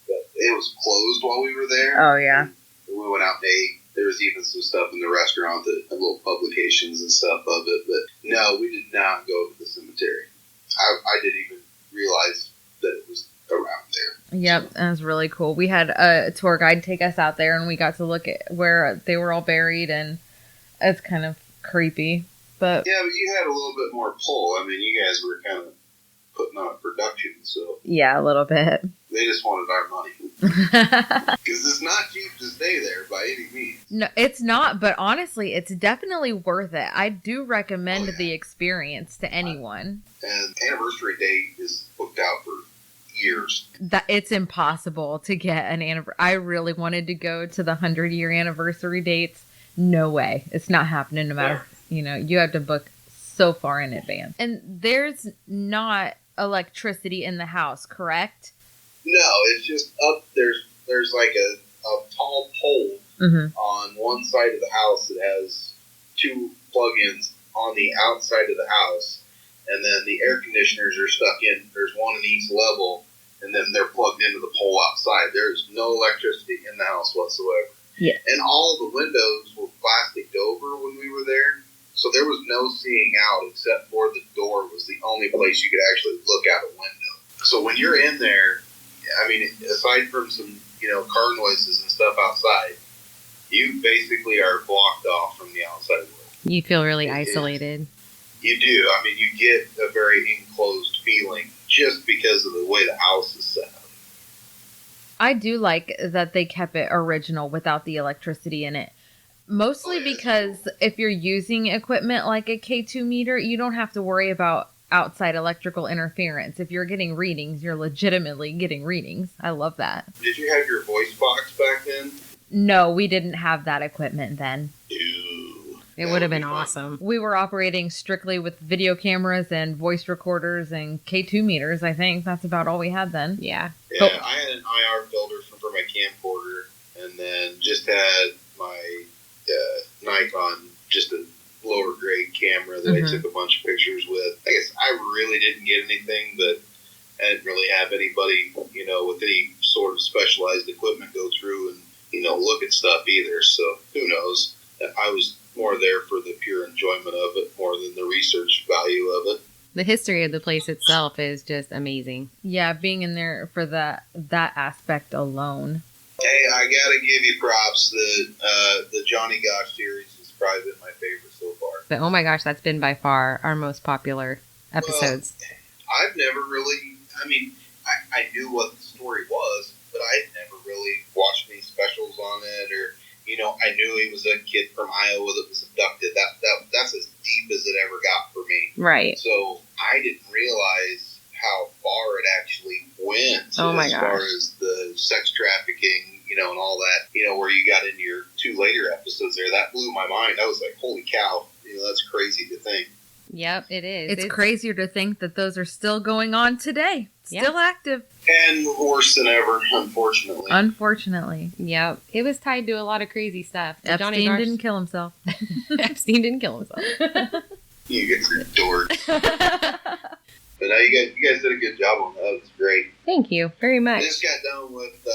But it was closed while we were there. Oh, yeah. We went out and ate. There was even some stuff in the restaurant that had little publications and stuff of it. But no, we did not go to the cemetery. I didn't even realize that it was around there. Yep, that was really cool. We had a tour guide take us out there, and we got to look at where they were all buried, and it's kind of creepy. But Yeah, but you had a little bit more pull. I mean, you guys were kind of putting on a production, so yeah, a little bit. they just wanted our money. Because it's not cheap to stay there by any means. No, it's not, but honestly, it's definitely worth it. I do recommend the experience to anyone. And anniversary date is booked out for years. That it's impossible to get an anniversary. I really wanted to go to the 100-year anniversary dates. No way. It's not happening no matter, you have to book so far in advance. And there's not electricity in the house, correct? No, it's just up there's like a tall pole on one side of the house that has two plug-ins on the outside of the house, and then the air conditioners are stuck in. There's one in each level, and then they're plugged into the pole outside. There's no electricity in the house whatsoever. Yeah. And all the windows were plasticed over when we were there, so there was no seeing out except for the door was the only place you could actually look out a window. So when you're in there, I mean, aside from some, car noises and stuff outside, you basically are blocked off from the outside world. You feel really isolated. You do. I mean, you get a very enclosed feeling just because of the way the house is set up. I do like that they kept it original without the electricity in it. Mostly because if you're using equipment like a K2 meter, you don't have to worry about outside electrical interference. If you're getting readings, you're legitimately getting readings. I love that. Did you have your voice box back then? No, we didn't have that equipment then. Ew. It would have been awesome. We were operating strictly with video cameras and voice recorders and K2 meters, I think. That's about all we had then. Yeah. Yeah, I had an IR filter for my camcorder, and then just had my Nikon, just a lower grade camera that I took a bunch of pictures with. I guess I really didn't get anything, but I didn't really have anybody, with any sort of specialized equipment go through and, look at stuff either. So who knows? I was more there for the pure enjoyment of it more than the research value of it. The history of the place itself is just amazing. Yeah, being in there for that aspect alone. Hey, I gotta give you props. The Johnny Gosh series is probably been my favorite so far. But oh my gosh, that's been by far our most popular episodes. Well, I've never really, I knew what the story was, but I'd never really watched any specials on it, or, I knew he was a kid from Iowa that was abducted. That's as deep as it ever got for me. Right. So I didn't realize how far it actually went Oh my as gosh. far as the sex trafficking, and all that, where you got into your 2 later episodes there. That blew my mind. I was like, holy cow, that's crazy to think. Yep, it is. It's crazier to think that those are still going on today. Still active. And worse than ever, unfortunately. Unfortunately. Yep. It was tied to a lot of crazy stuff. Epstein didn't kill himself. Epstein didn't kill himself. You guys are dorks. But no, you guys did a good job on that. It was great. Thank you very much. I just got done with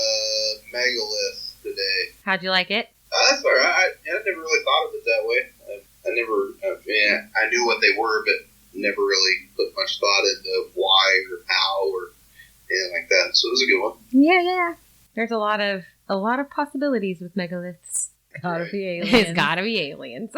Megalith today. How'd you like it? That's all right. I never really thought of it that way. I knew what they were, but never really put much thought into why or how or anything like that. So it was a good one. Yeah. There's a lot of possibilities with megaliths. Gotta be aliens. It's gotta be aliens.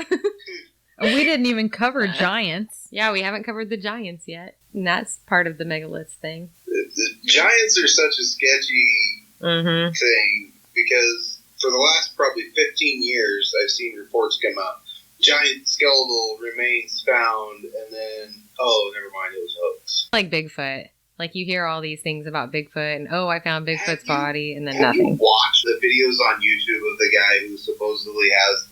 We didn't even cover giants. Yeah, we haven't covered the giants yet. And that's part of the megaliths thing. The giants are such a sketchy thing because for the last probably 15 years, I've seen reports come out. Giant skeletal remains found, and then, never mind, it was hoax. Like Bigfoot. Like you hear all these things about Bigfoot, and I found Bigfoot's body, and then have nothing. You watched the videos on YouTube of the guy who supposedly has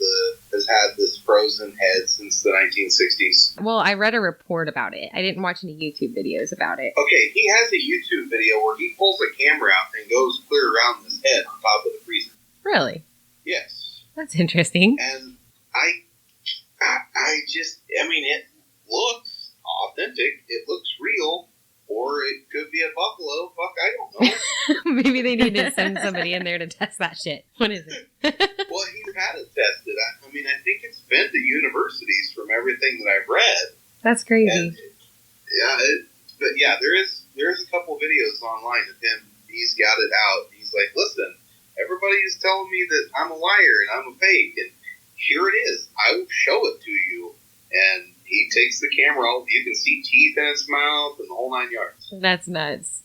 had this frozen head since the 1960s? Well, I read a report about it. I didn't watch any YouTube videos about it. Okay, he has a YouTube video where he pulls a camera out and goes clear around this head on top of the freezer. Really? Yes. That's interesting. And it looks authentic. It looks real. Or it could be a buffalo. Fuck, I don't know. Maybe they need to send somebody in there to test that shit. What is it? Well, he's had it tested. I think it's been to universities from everything that I've read. That's crazy. And, there is a couple videos online of him. He's got it out. He's like, listen, everybody's telling me that I'm a liar and I'm a fake, and here it is. I will show it to you. And he takes the camera. You can see teeth in his mouth and the whole 9 yards. That's nuts.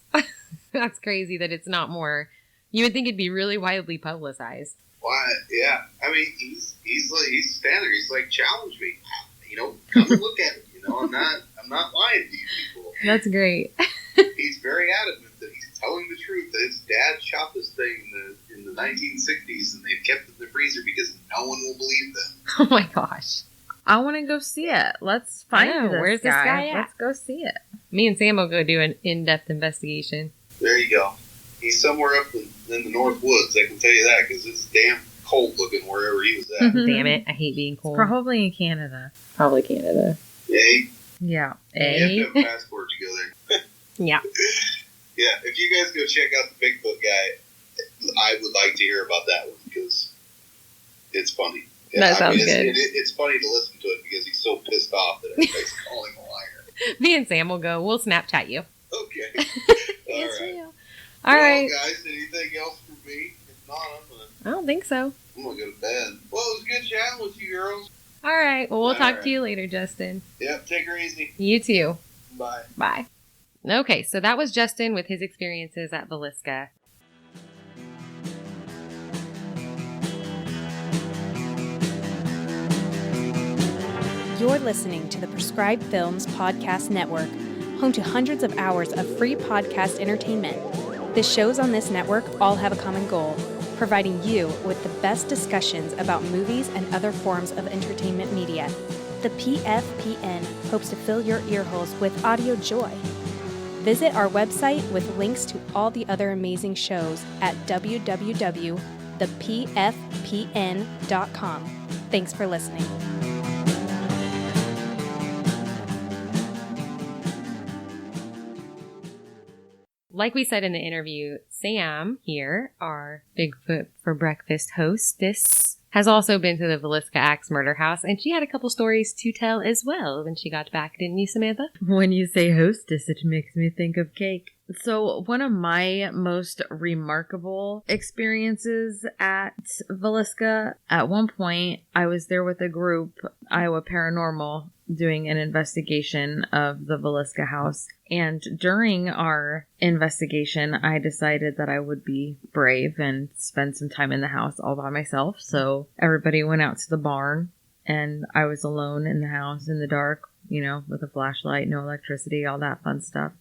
That's crazy that it's not more. You would think it'd be really widely publicized. Why? Yeah. He's standing there. He's like, challenge me. Come and look at it. I'm not lying to you people. That's great. He's very adamant that he's telling the truth. That his dad shot this thing in the 1960s, and they've kept it in the freezer because no one will believe them. Oh my gosh. I want to go see it. Let's find where's this guy at? Let's go see it. Me and Sam will go do an in-depth investigation. There you go. He's somewhere up in the North Woods, I can tell you that, because it's damn cold looking wherever he was at. Damn it, I hate being cold. It's probably in Canada. Probably Canada. Yeah. Yeah. You have to have a passport to go there. Yeah. Yeah, if you guys go check out the Bigfoot guy, I would like to hear about that one, because it's funny. Yeah, That sounds good. It's funny to listen to it because he's so pissed off that everybody's calling him a liar. Me and Sam will go. We'll Snapchat you. Okay. It's All right. real. All right. Guys, anything else for me? If not, I don't think so. I'm going to go to bed. Well, it was good chatting with you girls. All right. Well, we'll talk right. to you later, Justin. Yep, take her easy. You too. Bye. Bye. Okay, so that was Justin with his experiences at Villisca. You're listening to the Prescribed Films Podcast Network, home to hundreds of hours of free podcast entertainment. The shows on this network all have a common goal, providing you with the best discussions about movies and other forms of entertainment media. The PFPN hopes to fill your earholes with audio joy. Visit our website with links to all the other amazing shows at www.thepfpn.com. Thanks for listening. Like we said in the interview, Sam here, our Bigfoot for Breakfast hostess, has also been to the Villisca Axe Murder House, and she had a couple stories to tell as well when she got back, didn't you, Samantha? When you say hostess, it makes me think of cake. So one of my most remarkable experiences at Villisca, at one point, I was there with a group, Iowa Paranormal, doing an investigation of the Villisca house. And during our investigation, I decided that I would be brave and spend some time in the house all by myself. So everybody went out to the barn, and I was alone in the house in the dark, with a flashlight, no electricity, all that fun stuff.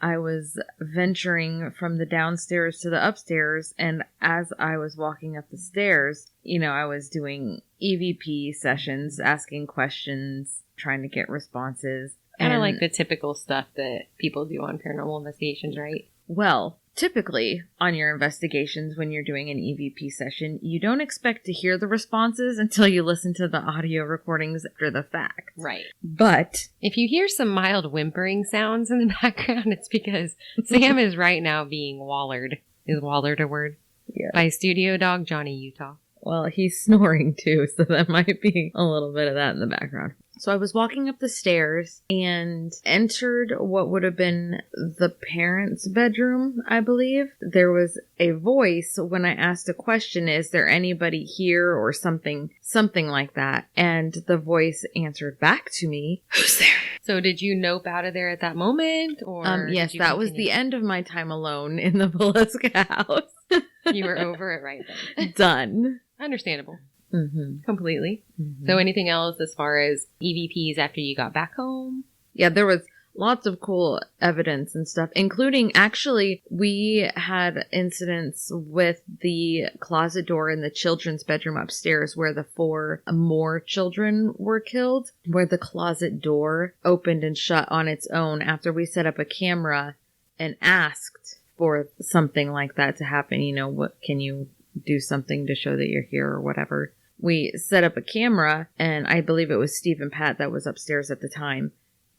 I was venturing from the downstairs to the upstairs, and as I was walking up the stairs, I was doing EVP sessions, asking questions, trying to get responses. Kind of like the typical stuff that people do on paranormal investigations, right? Well, typically on your investigations, when you're doing an EVP session, you don't expect to hear the responses until you listen to the audio recordings after the fact. Right. But if you hear some mild whimpering sounds in the background, it's because Sam is right now being wallered. Is wallered a word? Yeah. By studio dog Johnny Utah. Well, he's snoring too, so that might be a little bit of that in the background. So I was walking up the stairs and entered what would have been the parents' bedroom, I believe. There was a voice when I asked a question, is there anybody here or something like that? And the voice answered back to me, who's there? So did you nope out of there at that moment? Or yes, that was the end of my time alone in the Villisca house. You were over it right then. Done. Understandable. Mm-hmm. Completely. Mm-hmm. So anything else as far as EVPs after you got back home? Yeah, there was lots of cool evidence and stuff, including actually we had incidents with the closet door in the children's bedroom upstairs where the 4 more children were killed, where the closet door opened and shut on its own after we set up a camera and asked for something like that to happen. What can you do something to show that you're here or whatever. We set up a camera, and I believe it was Steve and Pat that was upstairs at the time.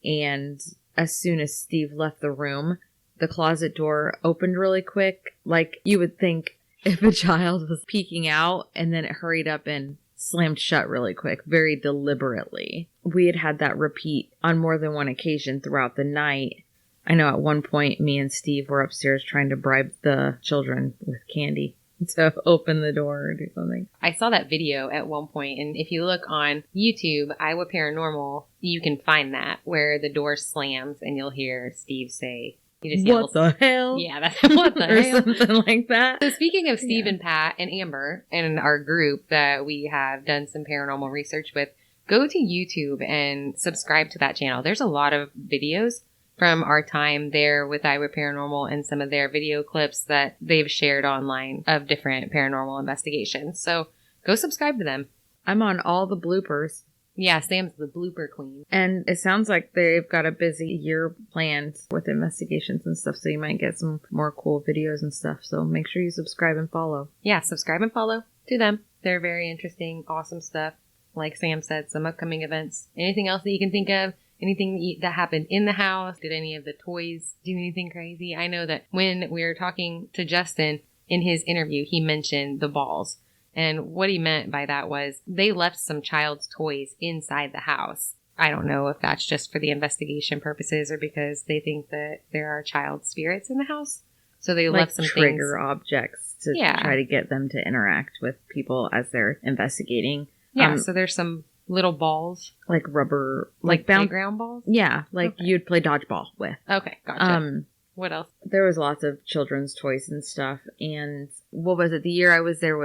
And as soon as Steve left the room, the closet door opened really quick. Like you would think if a child was peeking out, and then it hurried up and slammed shut really quick, very deliberately. We had that repeat on more than one occasion throughout the night. I know at one point me and Steve were upstairs trying to bribe the children with candy to open the door or do something. I saw that video at one point, and if you look on YouTube, Iowa Paranormal, you can find that where the door slams and you'll hear Steve say, he just yells, "What the hell?" Yeah, that's what the or hell. something like that. So speaking of Steve and Pat and Amber and our group that we have done some paranormal research with, go to YouTube and subscribe to that channel. There's a lot of videos from our time there with Iowa Paranormal and some of their video clips that they've shared online of different paranormal investigations. So go subscribe to them. I'm on all the bloopers. Yeah, Sam's the blooper queen. And it sounds like they've got a busy year planned with investigations and stuff, so you might get some more cool videos and stuff. So make sure you subscribe and follow. Yeah, subscribe and follow to them. They're very interesting, awesome stuff. Like Sam said, some upcoming events. Anything else that you can think of? Anything that happened in the house? Did any of the toys do anything crazy? I know that when we were talking to Justin in his interview, he mentioned the balls. And what he meant by that was they left some child's toys inside the house. I don't know if that's just for the investigation purposes or because they think that there are child spirits in the house. So they left some trigger things. objects to try to get them to interact with people as they're investigating. Yeah, so there's some little balls. Like rubber, like playground balls? Yeah, you'd play dodgeball with. Okay, gotcha. What else? There was lots of children's toys and stuff. And what was it? The year I was there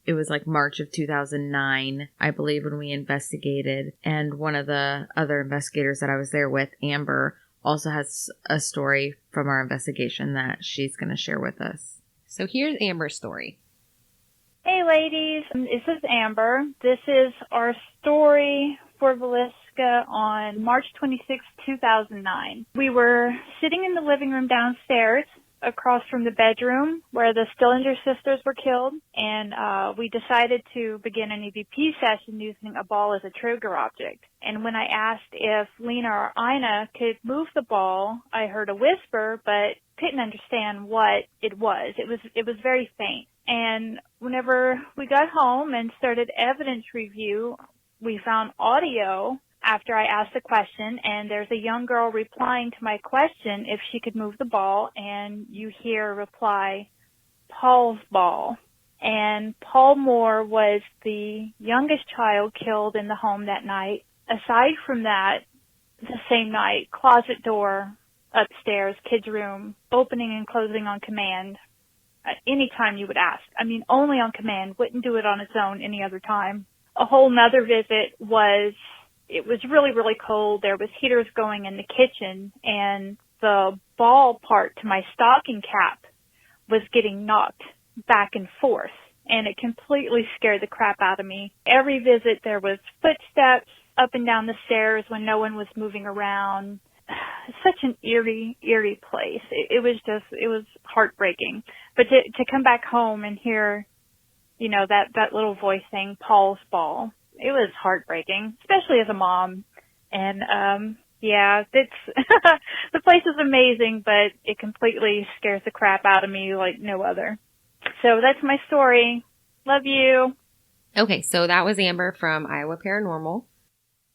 it was like March of 2009, I believe, when we investigated. And one of the other investigators that I was there with, Amber, also has a story from our investigation that she's going to share with us. So here's Amber's story. Hey ladies, this is Amber. This is our story for Villisca on March 26, 2009. We were sitting in the living room downstairs across from the bedroom where the Stillinger sisters were killed, and we decided to begin an EVP session using a ball as a trigger object. And when I asked if Lena or Ina could move the ball, I heard a whisper, but couldn't understand what it was. It was very faint. And whenever we got home and started evidence review, we found audio after I asked the question, and there's a young girl replying to my question if she could move the ball, and you hear reply, Paul's ball. And Paul Moore was the youngest child killed in the home that night. Aside from that, the same night, closet door upstairs, kids' room, opening and closing on command. Any time you would ask. I mean, only on command. Wouldn't do it on its own any other time. A whole nother visit was, it was really, really cold. There was heaters going in the kitchen, and the ball part to my stocking cap was getting knocked back and forth, and it completely scared the crap out of me. Every visit there was footsteps up and down the stairs when no one was moving around. Such an eerie place. It was heartbreaking. But to come back home and hear, you know, that little voice saying Paul's ball, it was heartbreaking, especially as a mom. And yeah, it's the place is amazing, but it completely scares the crap out of me like no other. So that's my story. Love you. Okay, so that was Amber from Iowa Paranormal.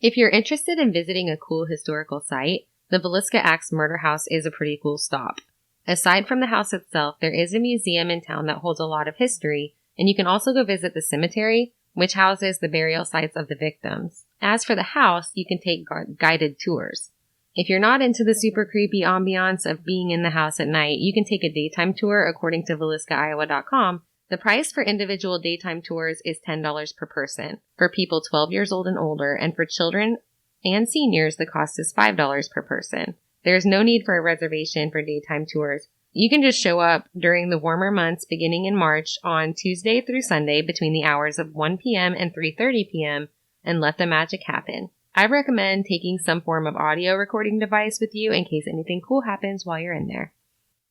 If you're interested in visiting a cool historical site, the Villisca Axe Murder House is a pretty cool stop. Aside from the house itself, there is a museum in town that holds a lot of history, and you can also go visit the cemetery, which houses the burial sites of the victims. As for the house, you can take guided tours. If you're not into the super creepy ambiance of being in the house at night, you can take a daytime tour according to VilliscaIowa.com. The price for individual daytime tours is $10 per person for people 12 years old and older, and for children and seniors, the cost is $5 per person. There's no need for a reservation for daytime tours. You can just show up during the warmer months beginning in March on Tuesday through Sunday between the hours of 1 p.m. and 3:30 p.m. and let the magic happen. I recommend taking some form of audio recording device with you in case anything cool happens while you're in there.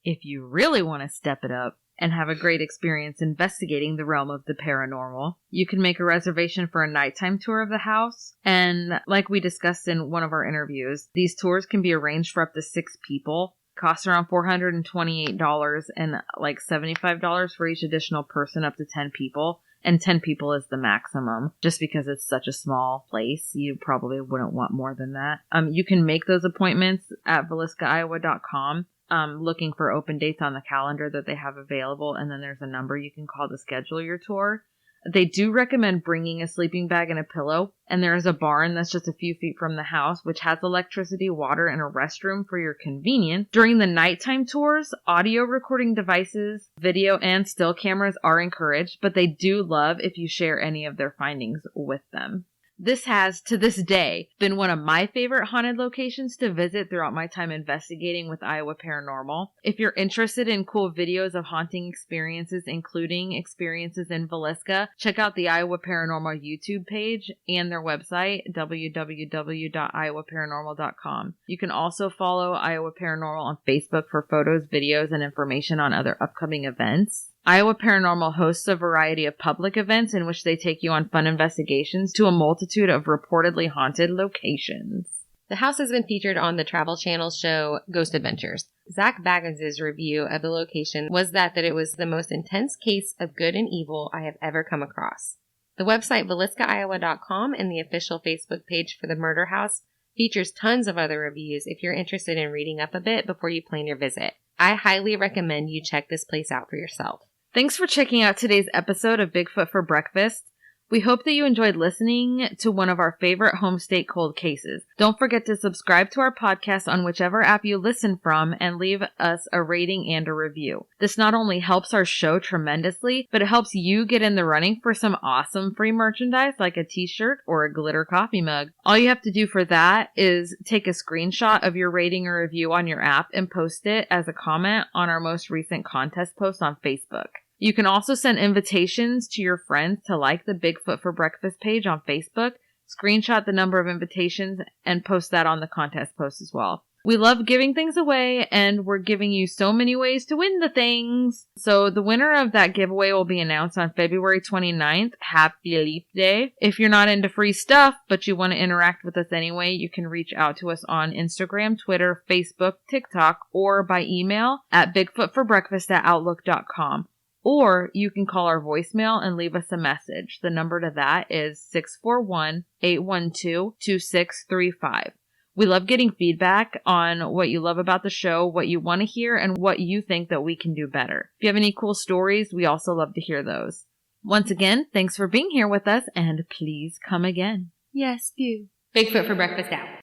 If you really want to step it up and have a great experience investigating the realm of the paranormal, you can make a reservation for a nighttime tour of the house. And like we discussed in one of our interviews, these tours can be arranged for up to 6 people. Costs around $428 and like $75 for each additional person up to 10 people. And 10 people is the maximum. Just because it's such a small place, you probably wouldn't want more than that. You can make those appointments at VilliscaIowa.com. Looking for open dates on the calendar that they have available, and then there's a number you can call to schedule your tour. They do recommend bringing a sleeping bag and a pillow, and there is a barn that's just a few feet from the house, which has electricity, water, and a restroom for your convenience. During the nighttime tours, audio recording devices, video, and still cameras are encouraged, but they do love if you share any of their findings with them. This has, to this day, been one of my favorite haunted locations to visit throughout my time investigating with Iowa Paranormal. If you're interested in cool videos of haunting experiences, including experiences in Villisca, check out the Iowa Paranormal YouTube page and their website, www.iowaparanormal.com. You can also follow Iowa Paranormal on Facebook for photos, videos, and information on other upcoming events. Iowa Paranormal hosts a variety of public events in which they take you on fun investigations to a multitude of reportedly haunted locations. The house has been featured on the Travel Channel's show Ghost Adventures. Zach Bagans' review of the location was that it was the most intense case of good and evil I have ever come across. The website VilliscaIowa.com and the official Facebook page for the murder house features tons of other reviews if you're interested in reading up a bit before you plan your visit. I highly recommend you check this place out for yourself. Thanks for checking out today's episode of Bigfoot for Breakfast. We hope that you enjoyed listening to one of our favorite home state cold cases. Don't forget to subscribe to our podcast on whichever app you listen from and leave us a rating and a review. This not only helps our show tremendously, but it helps you get in the running for some awesome free merchandise like a t-shirt or a glitter coffee mug. All you have to do for that is take a screenshot of your rating or review on your app and post it as a comment on our most recent contest post on Facebook. You can also send invitations to your friends to like the Bigfoot for Breakfast page on Facebook, screenshot the number of invitations, and post that on the contest post as well. We love giving things away, and we're giving you so many ways to win the things. So the winner of that giveaway will be announced on February 29th. Happy Leap Day. If you're not into free stuff, but you want to interact with us anyway, you can reach out to us on Instagram, Twitter, Facebook, TikTok, or by email at bigfootforbreakfast@outlook.com. Or you can call our voicemail and leave us a message. The number to that is 641-812-2635. We love getting feedback on what you love about the show, what you want to hear, and what you think that we can do better. If you have any cool stories, we also love to hear those. Once again, thanks for being here with us, and please come again. Yes, do. Bigfoot for Breakfast out.